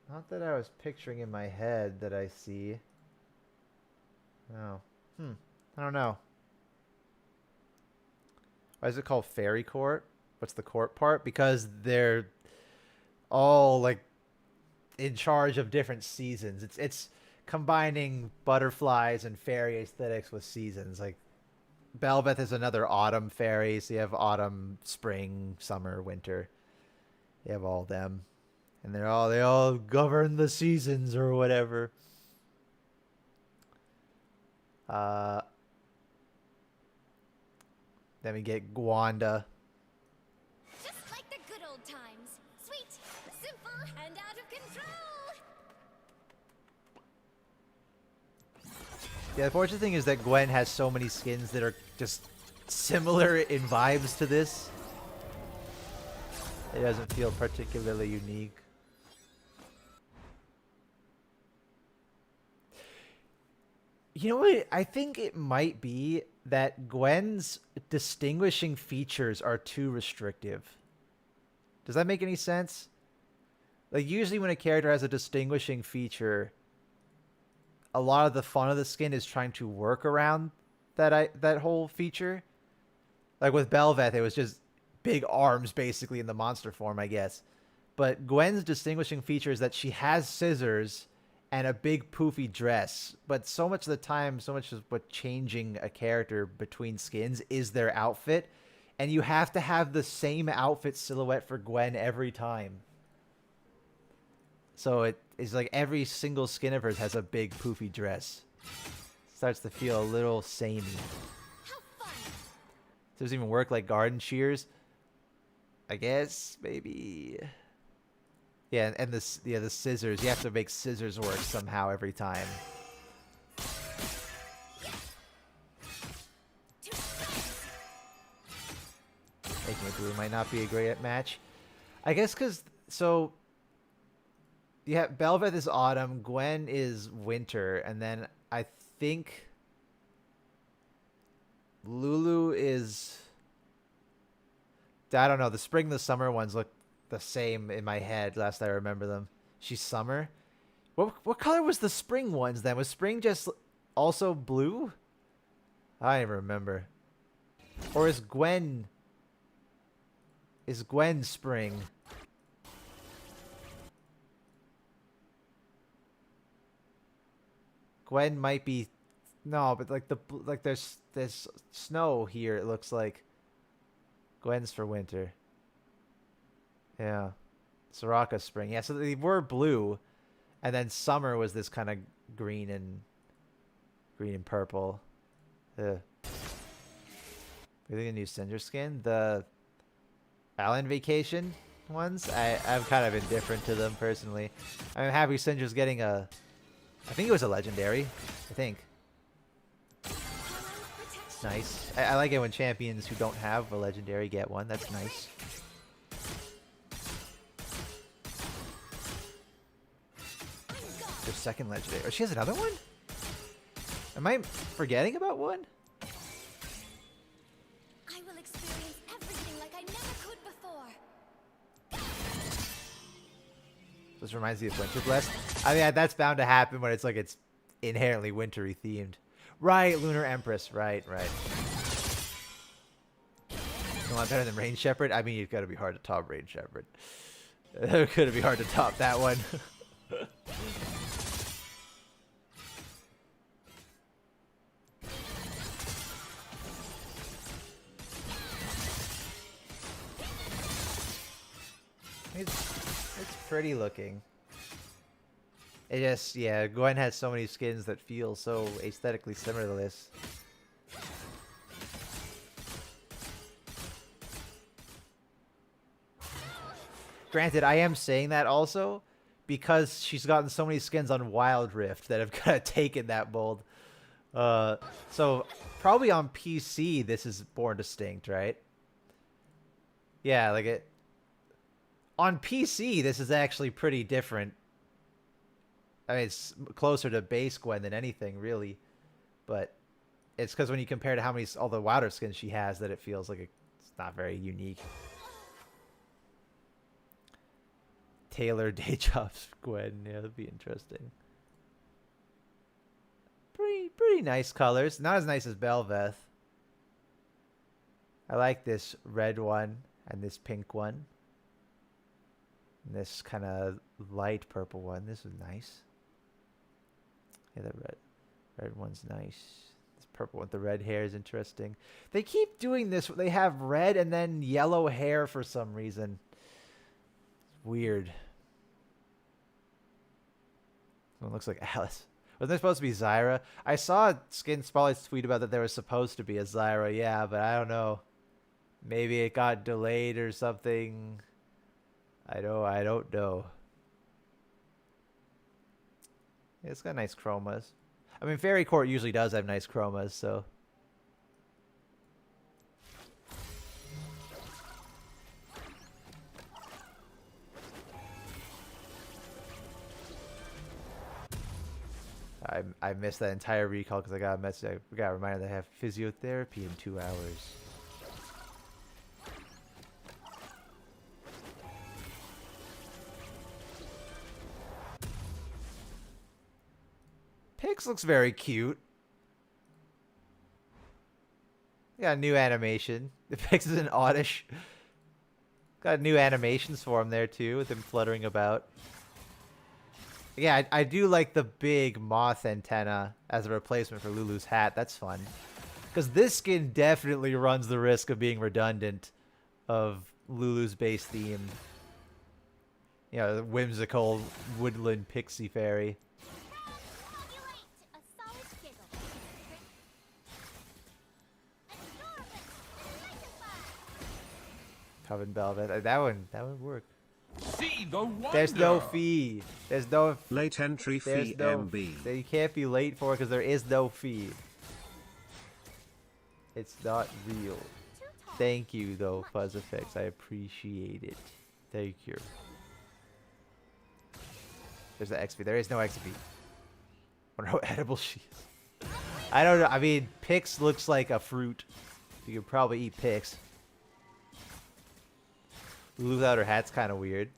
Not that I was picturing in my head that I see. No. I don't know. Why is it called Fairy Court? What's the court part? Because they're all like in charge of different seasons. It's combining butterflies and fairy aesthetics with seasons. Like Belveth is another autumn fairy, so you have autumn, spring, summer, winter. You have all them. And they all govern the seasons or whatever. Then we get Gwanda. Just like the good old times. Sweet, simple, and out of control. Yeah, the fortunate thing is that Gwen has so many skins that are just similar in vibes to this. It doesn't feel particularly unique. You know what? I think it might be that Gwen's distinguishing features are too restrictive. Does that make any sense? Like, usually when a character has a distinguishing feature, a lot of the fun of the skin is trying to work around that whole feature. Like with Belveth, it was just big arms basically in the monster form, I guess. But Gwen's distinguishing feature is that she has scissors and a big poofy dress. But so much of the time, so much of what changing a character between skins is their outfit. And you have to have the same outfit silhouette for Gwen every time. So it is like every single skin of hers has a big poofy dress. Starts to feel a little samey. Doesn't even work like garden shears. I guess maybe. Yeah, and the scissors. You have to make scissors work somehow every time. Making it blue might not be a great match. I guess because yeah, Belveth is autumn, Gwen is winter, and then I think Lulu is, I don't know, the spring and the summer ones look the same in my head last I remember them. She's summer. What color was the spring ones then? Was spring just also blue? I don't even remember. Or is Gwen spring? Gwen might be, no, but like there's snow here. It looks like Gwen's for winter. Yeah, Soraka spring. Yeah, so they were blue, and then summer was this kind of green and purple. Ugh. Really a new Cinder skin. The Allen Vacation ones, I'm kind of indifferent to them personally. I'm happy Cinder's getting a, I think it was a legendary. I think. Nice. I like it when champions who don't have a legendary get one. That's nice. Their second legendary. Oh, she has another one? Am I forgetting about one? I will experience everything like I never could before. This reminds me of Winter Blessed. I mean, that's bound to happen when it's like it's inherently wintry themed. Right, Lunar Empress. Right, right. You want better than Rain Shepherd? I mean, it's got to be hard to top Rain Shepherd. It could be hard to top that one. It's pretty looking. It just, yeah, Gwen has so many skins that feel so aesthetically similar to this. Granted, I am saying that also because she's gotten so many skins on Wild Rift that have kind of taken that mold. So probably on PC, this is Born Distinct, right? Yeah, like it. On PC, this is actually pretty different. I mean, it's closer to base Gwen than anything, really. But it's because when you compare to how many all the Wilder skins she has, that it feels like it's not very unique. Taylor day jobs Gwen, yeah, that'd be interesting. Pretty nice colors. Not as nice as Belveth. I like this red one and this pink one. And this kind of light purple one. This is nice. Yeah, the red one's nice. This purple with the red hair is interesting. They keep doing this. They have red and then yellow hair for some reason. It's weird. One looks like Alice. Wasn't there supposed to be Zyra? I saw Skin Spotlight's tweet about that there was supposed to be a Zyra, yeah, but I don't know. Maybe it got delayed or something. I don't know. Yeah, it's got nice chromas. I mean, Fairy Court usually does have nice chromas, so. I missed that entire recall because I got a message. I got a reminder that I have physiotherapy in 2 hours. Pix looks very cute. Got a new animation. The Pix is an oddish. Got new animations for him there too, with him fluttering about. Yeah, I do like the big moth antenna as a replacement for Lulu's hat. That's fun. Because this skin definitely runs the risk of being redundant of Lulu's base theme. You know, the whimsical woodland pixie fairy. Coven Velvet. That would work. See the wonder. There's no fee. There's no Late entry fee MB. You can't be late for it because there is no fee. It's not real. Thank you though, Fuzzifix. I appreciate it. Thank you. There's the XP. There is no XP. I wonder how edible she is. I don't know. I mean, Pix looks like a fruit. You could probably eat Pix. Lulu without her hat's kind of weird.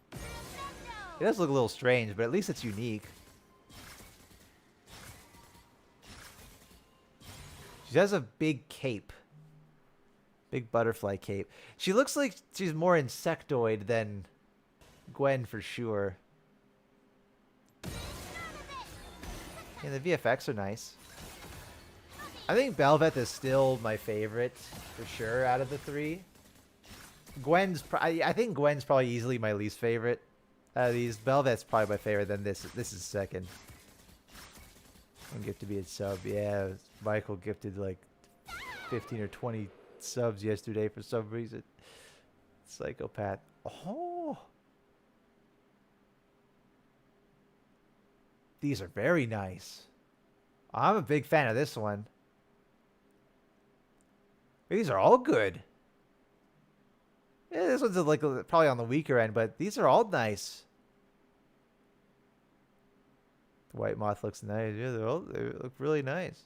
It does look a little strange, but at least it's unique. She has a big cape. Big butterfly cape. She looks like she's more insectoid than Gwen for sure. Yeah, the VFX are nice. I think Belveth is still my favorite for sure out of the three. I think Gwen's probably easily my least favorite. These Belvet's probably my favorite. Then this is second. And gifted be a sub. Yeah, Michael gifted like 15 or 20 subs yesterday for some reason. Psychopath. Oh, these are very nice. I'm a big fan of this one. These are all good. Yeah, this one's like probably on the weaker end, but these are all nice. The white moth looks nice. Yeah, they look really nice.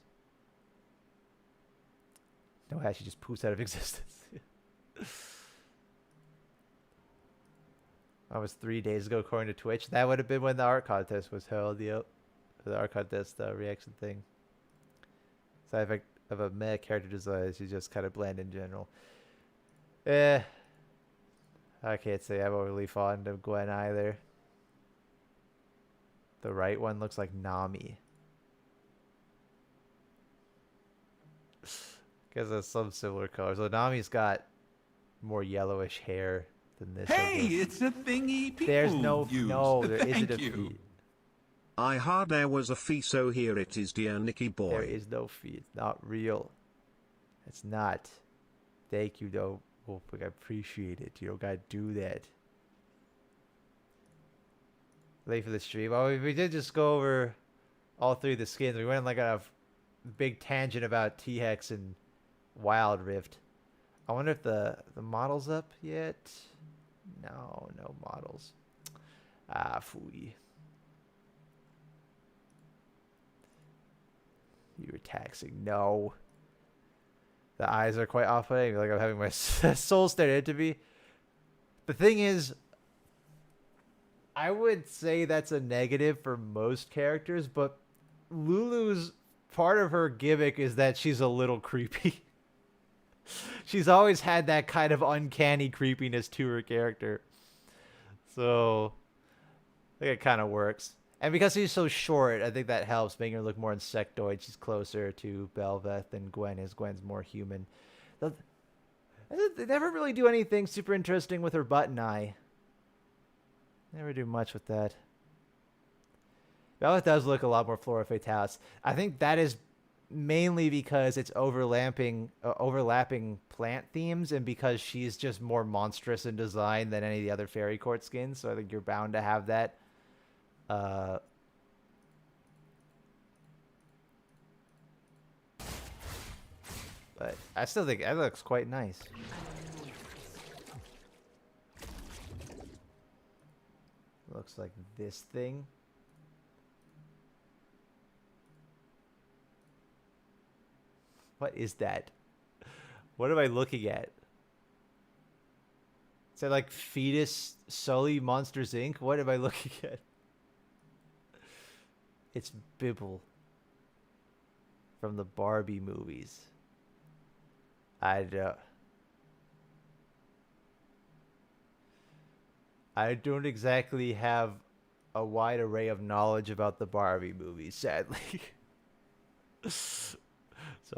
No, actually just poops out of existence. That was 3 days ago according to Twitch. That would have been when the art contest was held, yep. the art contest reaction thing. Side effect of a meh character design. She's just kind of bland in general. I can't say I'm overly fond of Gwen either. The right one looks like Nami. Because of some similar colors. So Nami's got more yellowish hair than this. Hey, it's a thingy people There's no use. no. There Thank isn't a you. fee. I heard there was a fee, so here it is, dear Nicky boy. There is no fee. It's not real. It's not. Thank you, though. Wolfwick, I appreciate it. You don't gotta do that. Late for the stream. Well, we did just go over all three of the skins. We went on like a big tangent about T-HEX and Wild Rift. I wonder if the model's up yet. No models. Ah, phooey. You were taxing. No. The eyes are quite off-putting. Like I'm having my soul stared into me. The thing is, I would say that's a negative for most characters, but Lulu's part of her gimmick is that she's a little creepy. She's always had that kind of uncanny creepiness to her character. So, I think it kind of works. And because she's so short, I think that helps, making her look more insectoid. She's closer to Belveth than Gwen is. Gwen's more human. They never really do anything super interesting with her button eye. Never do much with that. Belveth does look a lot more Flora Fatalis. I think that is mainly because it's overlapping plant themes, and because she's just more monstrous in design than any of the other Fairy Court skins. So I think you're bound to have that. But I still think that looks quite nice. Looks like this thing. What is that? What am I looking at? Is that like Fetus Sully Monsters Inc? What am I looking at? It's Bibble from the Barbie movies. I don't exactly have a wide array of knowledge about the Barbie movies, sadly. So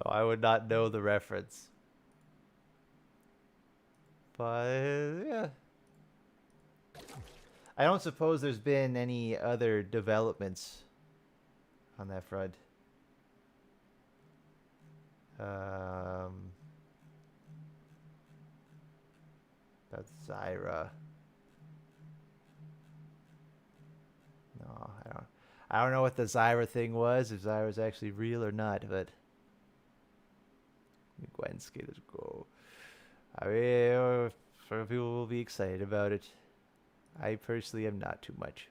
I would not know the reference. But yeah. I don't suppose there's been any other developments on that front. That's Zyra. No, I don't know what the Zyra thing was, if Zyra's actually real or not, but Gwen skin is go. I mean, some people will be excited about it. I personally am not too much.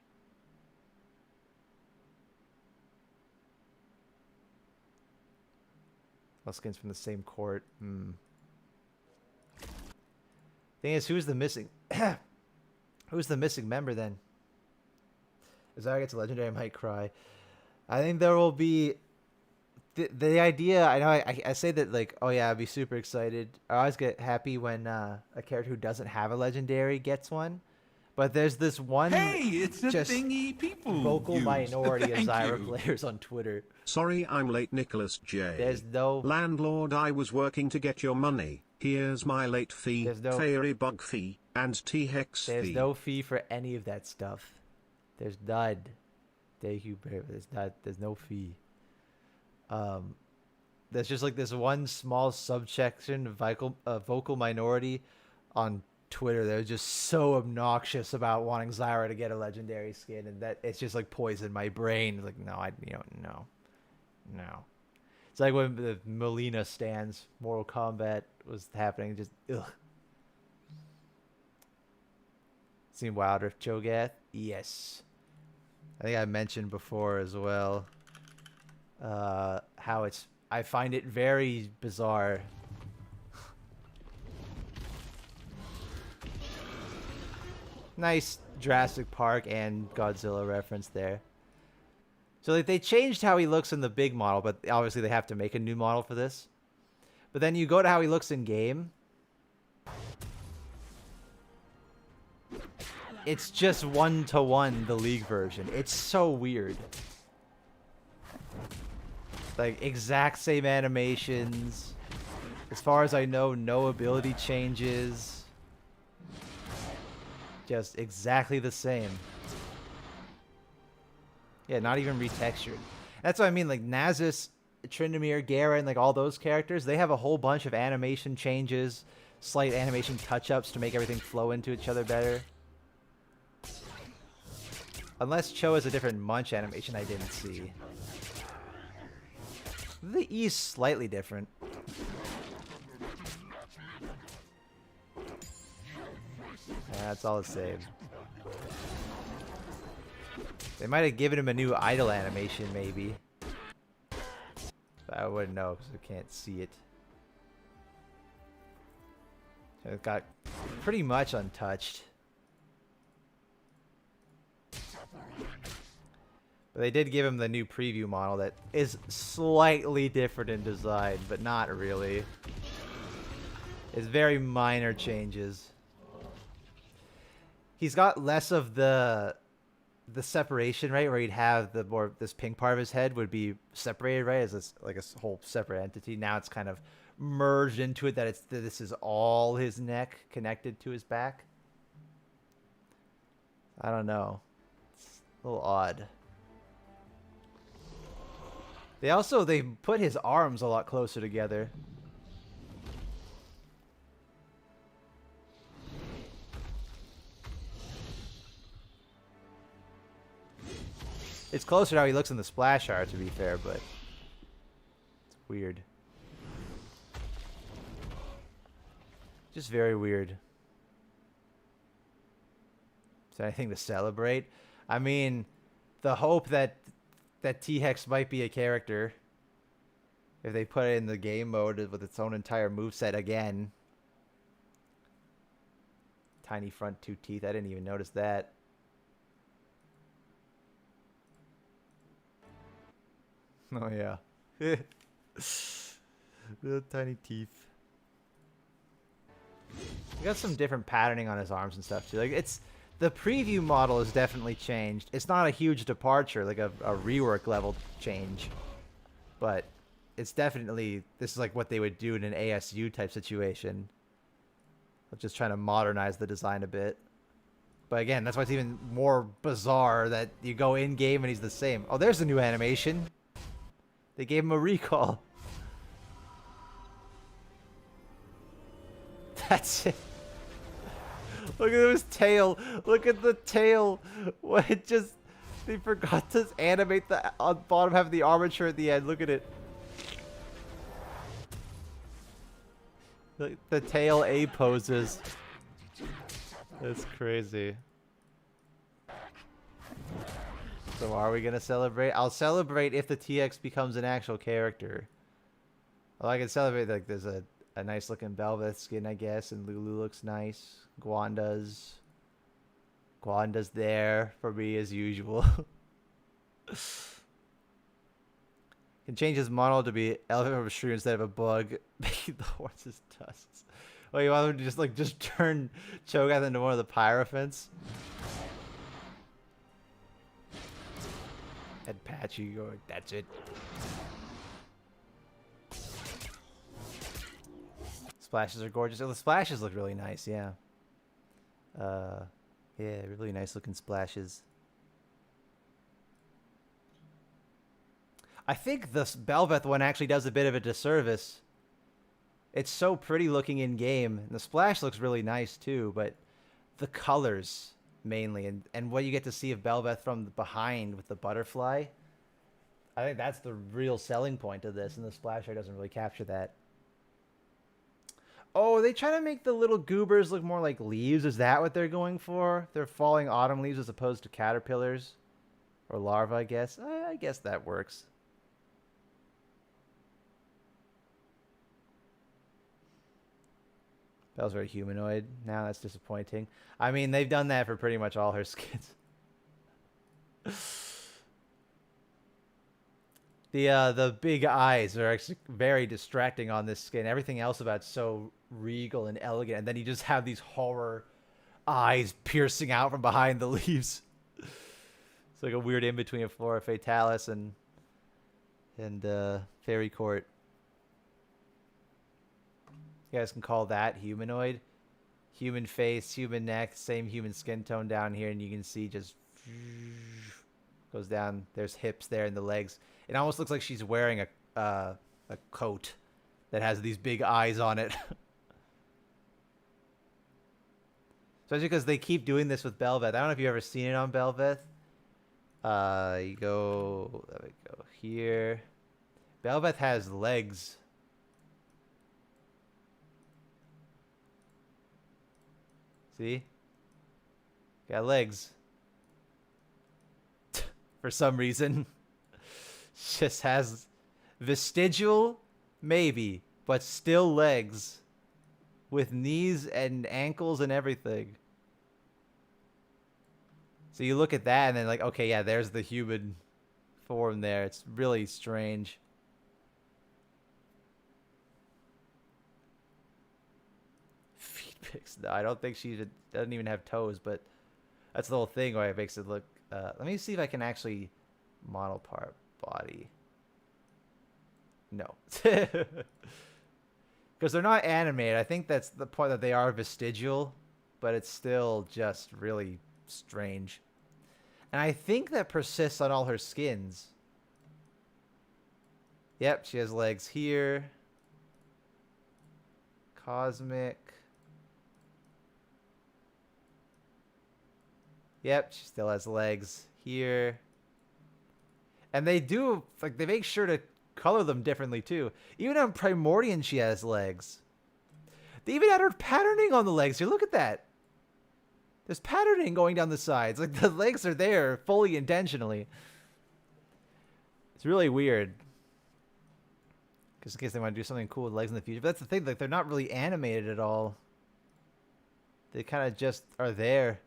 All skins from the same court. Thing is, who's the missing member then? If Zyra gets a legendary, I might cry. I think there will be the idea. I know I say that like, oh yeah, I'd be super excited. I always get happy when a character who doesn't have a legendary gets one. But there's this one It's a thingy people vocal use. minority of Thank Zyra you. players on Twitter. Sorry I'm late, Nicholas J. There's no Landlord, I was working to get your money. Here's my late fee, There's no- Faerie bug fee, and T-HEX There's fee. no fee for any of that stuff. There's none. Thank you, Bear. There's no fee. There's just like this one small subsection of vocal minority on Twitter that was just so obnoxious about wanting Zyra to get a legendary skin, and that it's just like poisoned my brain. It's like, no. It's like when the Melina stands Mortal Kombat was happening, just ugh. Seen Wild Rift Cho'Gath? Yes. I think I mentioned before as well how I find it very bizarre. Nice Jurassic Park and Godzilla reference there. So like they changed how he looks in the big model, but obviously they have to make a new model for this. But then you go to how he looks in game. It's just 1-to-1 the League version. It's so weird. Like exact same animations. As far as I know, no ability changes. Just exactly the same. Yeah, not even retextured. That's what I mean. Like Nasus, Tryndamere, Gera, and like all those characters, they have a whole bunch of animation changes, slight animation touch-ups to make everything flow into each other better. Unless Cho has a different munch animation I didn't see. The E's slightly different. That's all the same. They might have given him a new idle animation, maybe. But I wouldn't know because I can't see it. So it got pretty much untouched. But they did give him the new preview model that is slightly different in design, but not really. It's very minor changes. He's got less of the separation, right? Where he'd have the more this pink part of his head would be separated, right? As this, like a whole separate entity. Now it's kind of merged into it that this is all his neck connected to his back. I don't know. It's a little odd. They put his arms a lot closer together. It's closer to how he looks in the splash art, to be fair, but it's weird. Just very weird. Is there anything to celebrate? I mean, the hope that T-HEX might be a character. If they put it in the game mode with its own entire moveset again. Tiny front 2 teeth. I didn't even notice that. Oh yeah. The tiny teeth. He got some different patterning on his arms and stuff too. Like the preview model has definitely changed. It's not a huge departure, like a rework level change. But it's definitely, this is like what they would do in an ASU type situation. Of just trying to modernize the design a bit. But again, that's why it's even more bizarre that you go in game and he's the same. Oh, there's a new animation. They gave him a recall. That's it. Look at his tail. Look at the tail. What it just... They forgot to animate the bottom half of the armature at the end. Look at it. The tail A poses. That's crazy. So are we going to celebrate? I'll celebrate if the T-HEX becomes an actual character. Well, I can celebrate like there's a nice looking Belveth skin, I guess, and Lulu looks nice. Gwanda's there for me as usual. Can change his model to be elephant from a shrew instead of a bug, making the horse's tusks. Oh, you want him to just turn Cho'Gath into one of the Pyrophants? And Patchy going, that's it. Splashes are gorgeous. Oh, the splashes look really nice, yeah. Yeah, really nice looking splashes. I think the Belveth one actually does a bit of a disservice. It's so pretty looking in game, and the splash looks really nice too, but the colors mainly, and what you get to see of Belveth from behind with the butterfly, I think that's the real selling point of this, and the splash art doesn't really capture that. Oh, they try to make the little goobers look more like leaves. Is that what they're going for? They're falling autumn leaves as opposed to caterpillars? Or larvae, I guess. I guess that works. Belle's very humanoid. Now that's disappointing. I mean, they've done that for pretty much all her skins. The big eyes are actually very distracting on this skin. Everything else about it's so regal and elegant, and then you just have these horror eyes piercing out from behind the leaves. It's like a weird in between of Flora Fatalis and Fairy Court. You guys can call that humanoid. Human face, human neck, same human skin tone down here, and you can see just goes down. There's hips there and the legs. It almost looks like she's wearing a coat that has these big eyes on it. Especially because they keep doing this with Belveth. I don't know if you've ever seen it on Belveth. You go, there we go, here. Belveth has legs. See? Got legs. For some reason. Just has vestigial, maybe, but still legs. With knees and ankles and everything. So you look at that and then like, okay, yeah, there's the human form there. It's really strange. Feet pics. No, I don't think she doesn't even have toes, but that's the whole thing why it makes it look... let me see if I can actually model part body. No. Because they're not animated. I think that's the point, that they are vestigial, but it's still just really strange. And I think that persists on all her skins. Yep, she has legs here. Cosmic. Yep, she still has legs here. And they do, like, they make sure to color them differently too. Even on Primordian, she has legs. They even had her patterning on the legs. Here, look at that. There's patterning going down the sides. Like, the legs are there fully intentionally. It's really weird. Just in case they want to do something cool with legs in the future. But that's the thing, like, they're not really animated at all. They kind of just are there.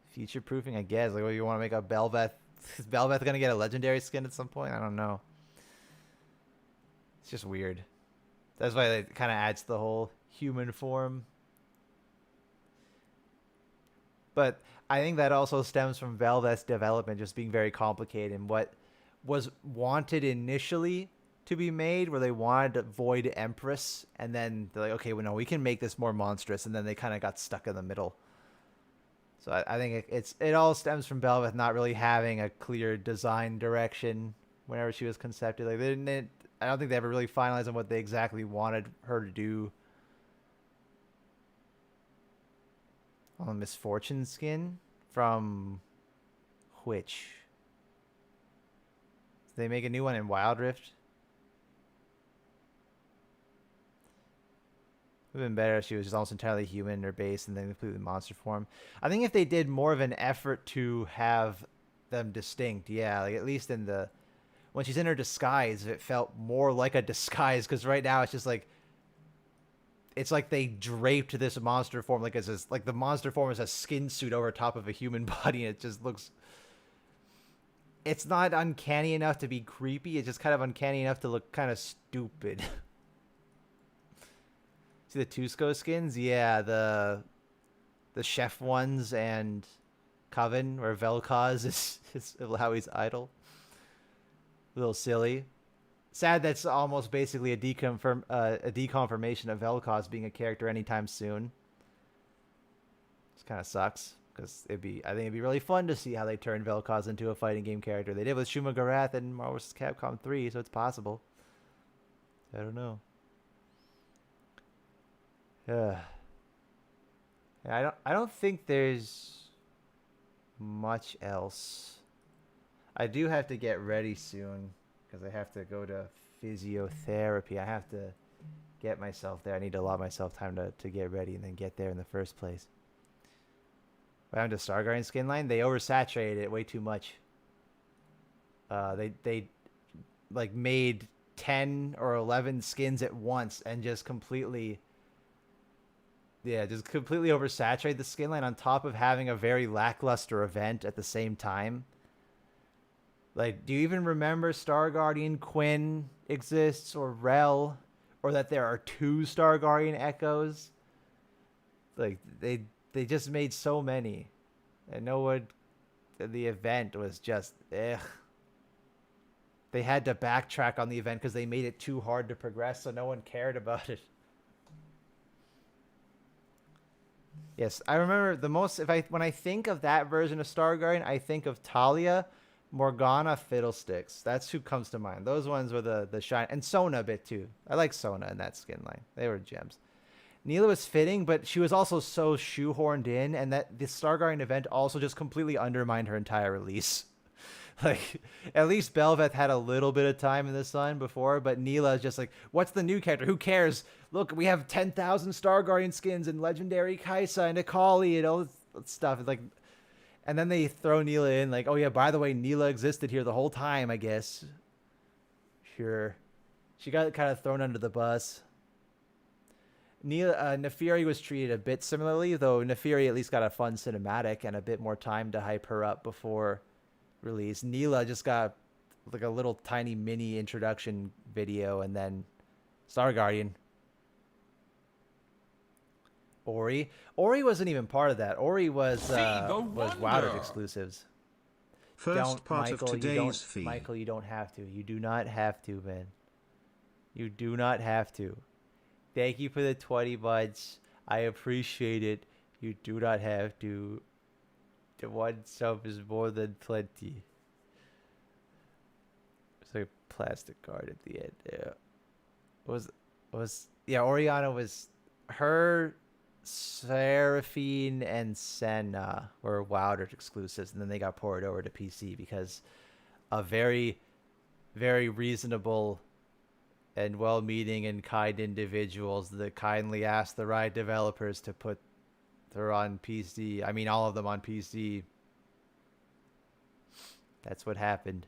Future proofing, I guess. Like, what, you want to make a Belveth? Is Belveth going to get a legendary skin at some point? I don't know. It's just weird. That's why it kind of adds to the whole human form. But I think that also stems from Belveth's development just being very complicated. And what was wanted initially to be made, where they wanted to Void Empress, and then they're like, okay, well, no, we can make this more monstrous, and then they kind of got stuck in the middle. So I think it all stems from Belveth not really having a clear design direction whenever she was concepted. Like, I don't think they ever really finalized on what they exactly wanted her to do. On the Misfortune skin from which? Did they make a new one in Wild Rift? It would have been better if she was just almost entirely human in her base and then completely monster form. I think if they did more of an effort to have them distinct, yeah, like at least in the... When she's in her disguise, it felt more like a disguise, because right now it's just like... It's like they draped this monster form like it's like the monster form is a skin suit over top of a human body, and it just looks... It's not uncanny enough to be creepy, it's just kind of uncanny enough to look kind of stupid. See the Tusco skins? Yeah, the chef ones and Coven, where Vel'Koz is how he's idle. A little silly. Sad that's almost basically a deconfirmation of Vel'Koz being a character anytime soon. This kind of sucks, because I think it'd be really fun to see how they turn Vel'Koz into a fighting game character. They did with Shuma Gorath and Marvel vs. Capcom 3, so it's possible. I don't know. I don't think there's much else. I do have to get ready soon because I have to go to physiotherapy. I have to get myself there. I need to allow myself time to get ready and then get there in the first place. What happened to Starguardian skin line? They oversaturated it way too much. They like made 10 or 11 skins at once and just completely oversaturate the skin line on top of having a very lackluster event at the same time. Like, do you even remember Star Guardian Quinn exists, or Rel, or that there are 2 Star Guardian Echoes? Like, they just made so many, and no one. The event was just ugh. They had to backtrack on the event because they made it too hard to progress, so no one cared about it. Yes, I remember the most. When I think of that version of Star Guardian, I think of Talia, Morgana, Fiddlesticks. That's who comes to mind. Those ones were the shine, and Sona a bit too. I like Sona in that skin line. They were gems. Neela was fitting, but she was also so shoehorned in, and that the Star Guardian event also just completely undermined her entire release. Like, at least Belveth had a little bit of time in the sun before, but Neela is just like, what's the new character? Who cares? Look, we have 10,000 Star Guardian skins and Legendary Kaisa and Akali and all this stuff. It's like, and then they throw Neela in, like, oh yeah, by the way, Neela existed here the whole time, I guess. Sure. She got kind of thrown under the bus. Neferi was treated a bit similarly, though Neferi at least got a fun cinematic and a bit more time to hype her up before release. Neela just got like a little tiny mini introduction video, and then Star Guardian. Ori wasn't even part of that. Ori was Wowded exclusives. First part Michael, of today's feed. Michael, you don't have to. You do not have to, man. You do not have to. Thank you for the 20 buds. I appreciate it. You do not have to. The 1 sub is more than plenty. It's like a plastic card at the end. Yeah. Oriana was her. Seraphine and Senna were Wowded exclusives, and then they got ported over to PC because a very, very reasonable and well-meaning and kind individuals that kindly asked the right developers to put her on PC. I mean, all of them on PC. That's what happened.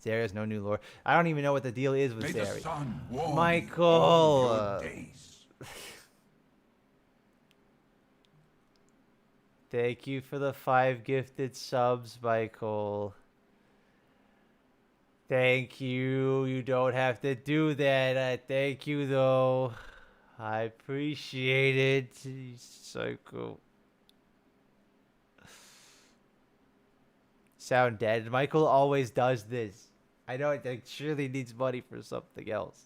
Zeria's no new lore. I don't even know what the deal is with Zeria. Michael! Thank you for the 5 gifted subs, Michael. Thank you. You don't have to do that. Thank you, though. I appreciate it. Psycho. Sound dead. Michael always does this. I know it surely needs money for something else.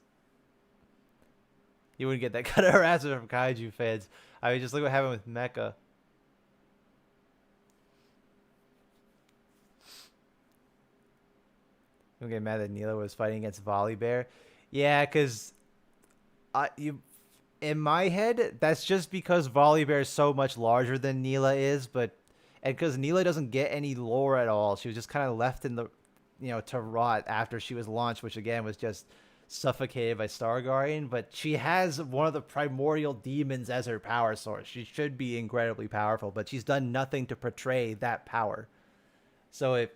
You wouldn't get that kind of harassment from Kaiju fans. I mean, just look what happened with Mecha. I'm getting mad that Neela was fighting against Volibear. Yeah, because in my head, that's just because Volibear is so much larger than Neela is, and because Neela doesn't get any lore at all. She was just kind of left in the, to rot after she was launched, which again was just suffocated by Star Guardian. But she has one of the primordial demons as her power source. She should be incredibly powerful, but she's done nothing to portray that power. So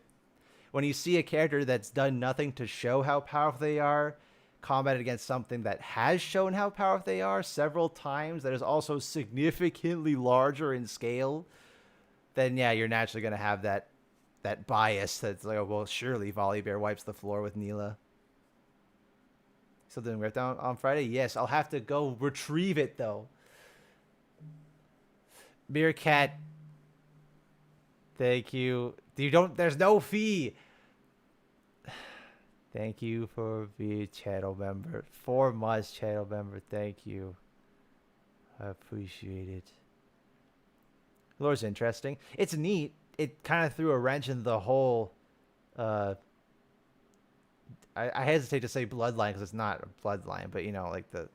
when you see a character that's done nothing to show how powerful they are, combated against something that has shown how powerful they are several times, that is also significantly larger in scale, then yeah, you're naturally going to have that bias that's like, oh, well, surely Volibear wipes the floor with Neela. Still doing Rift down on Friday? Yes, I'll have to go retrieve it, though. Meerkat, thank you. There's no fee. Thank you for being a channel member. 4 months channel member. Thank you. I appreciate it. Lore's interesting. It's neat. It kind of threw a wrench in the whole. I hesitate to say bloodline because it's not a bloodline, but like the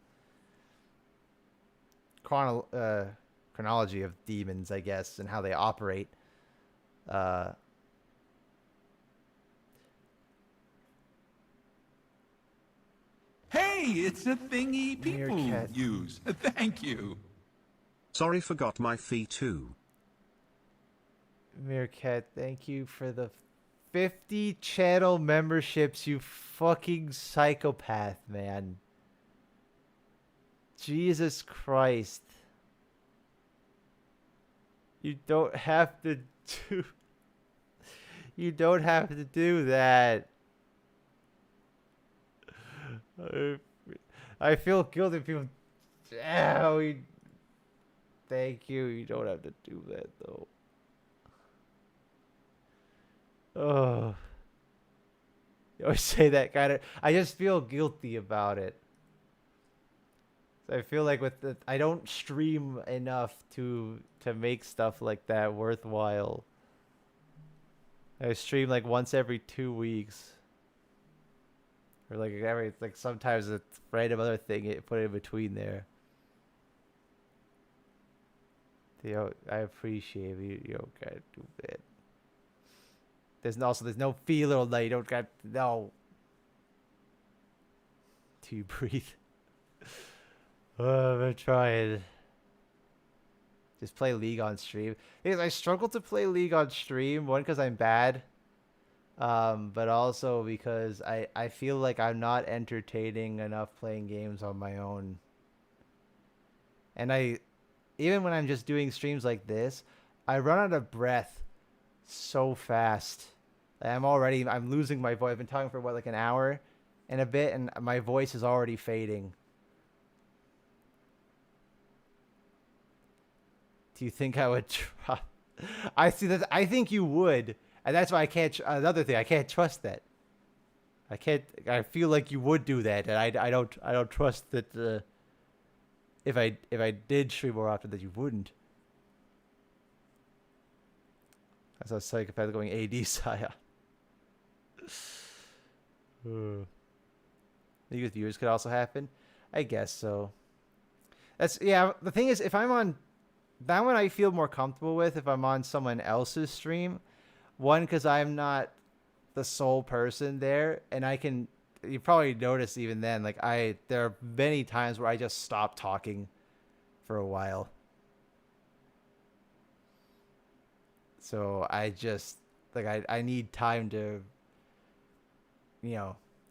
chronology of demons, I guess, and how they operate. Hey, it's a thingy people Meerkat. use. Thank you. Sorry, forgot my fee too. Meerkat, thank you for the 50 channel memberships, you fucking psychopath, man. Jesus Christ. You don't have to do... You don't have to do that. I feel guilty if people. Yeah, thank you. You don't have to do that though. Oh, you always say that kind of. I just feel guilty about it. So I feel like I don't stream enough to make stuff like that worthwhile. I stream like once every 2 weeks. Or like sometimes a random other thing put in between there. I appreciate it. You don't gotta do that. There's no feel all night. You don't got no. Do you breathe? I'm trying. Just play League on stream. Because I struggle to play League on stream. One, because I'm bad. But also because I feel like I'm not entertaining enough playing games on my own. And even when I'm just doing streams like this, I run out of breath so fast. I'm losing my voice. I've been talking for like an hour and a bit, and my voice is already fading. Do you think I would try? I see that. I think you would. And that's why I can't. Another thing, I can't trust that. I can't. I feel like you would do that, and I don't trust that. If I did stream more often, that you wouldn't. That's a psychopath going AD Saya. Maybe with viewers could also happen. I guess so. The thing is, if I'm on that one, I feel more comfortable with if I'm on someone else's stream. One, because I'm not the sole person there, and you probably notice even then, like there are many times where I just stop talking for a while. So I just, like, I need time to,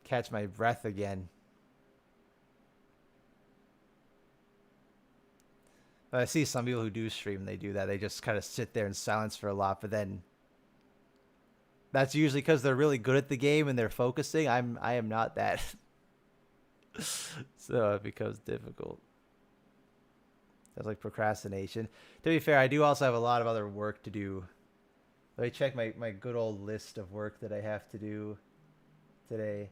catch my breath again. But I see some people who do stream, they do that. They just kind of sit there in silence for a lot, but then that's usually because they're really good at the game and they're focusing. I am not that. So it becomes difficult. That's like procrastination. To be fair, I do also have a lot of other work to do. Let me check my good old list of work that I have to do today.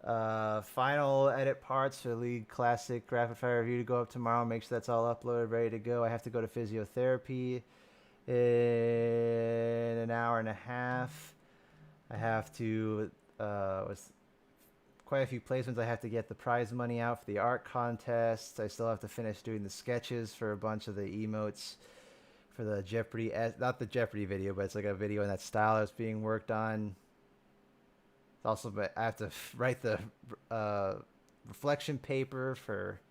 Final edit parts for League Classic Rapid Fire Review to go up tomorrow. Make sure that's all uploaded, ready to go. I have to go to physiotherapy in an hour and a half. I have to, with quite a few placements, I have to get the prize money out for the art contest. I still have to finish doing the sketches for a bunch of the emotes for the Jeopardy, not the Jeopardy video, but it's like a video in that style that's being worked on. Also, but I have to write the reflection paper for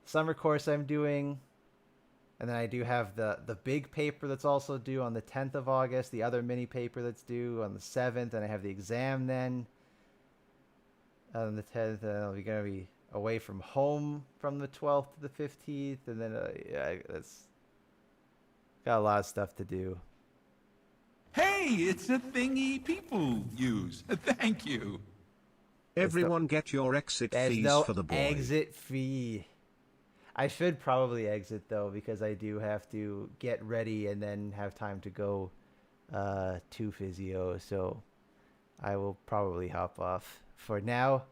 summer course I'm doing. And then I do have the big paper that's also due on the 10th of August, the other mini paper that's due on the 7th, and I have the exam then on the 10th, and I'll be going to be away from home from the 12th to the 15th, and then that's got a lot of stuff to do. Hey, it's a thingy people use. Thank you. Everyone get your exit There's fees no for the boy. exit fee. I should probably exit though, because I do have to get ready and then have time to go to physio. So I will probably hop off for now,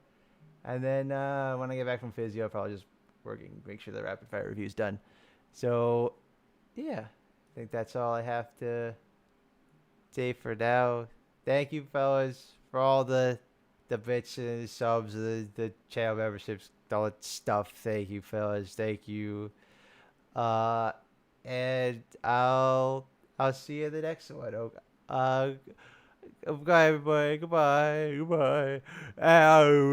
and then when I get back from physio, I'll probably just make sure the rapid fire review is done. So yeah, I think that's all I have to say for now. Thank you, fellas, for all the bits and the subs, the channel memberships, all that stuff. Thank you, fellas. Thank you. And I'll see you in the next one. Okay. Goodbye, everybody. Goodbye. Goodbye. Ow.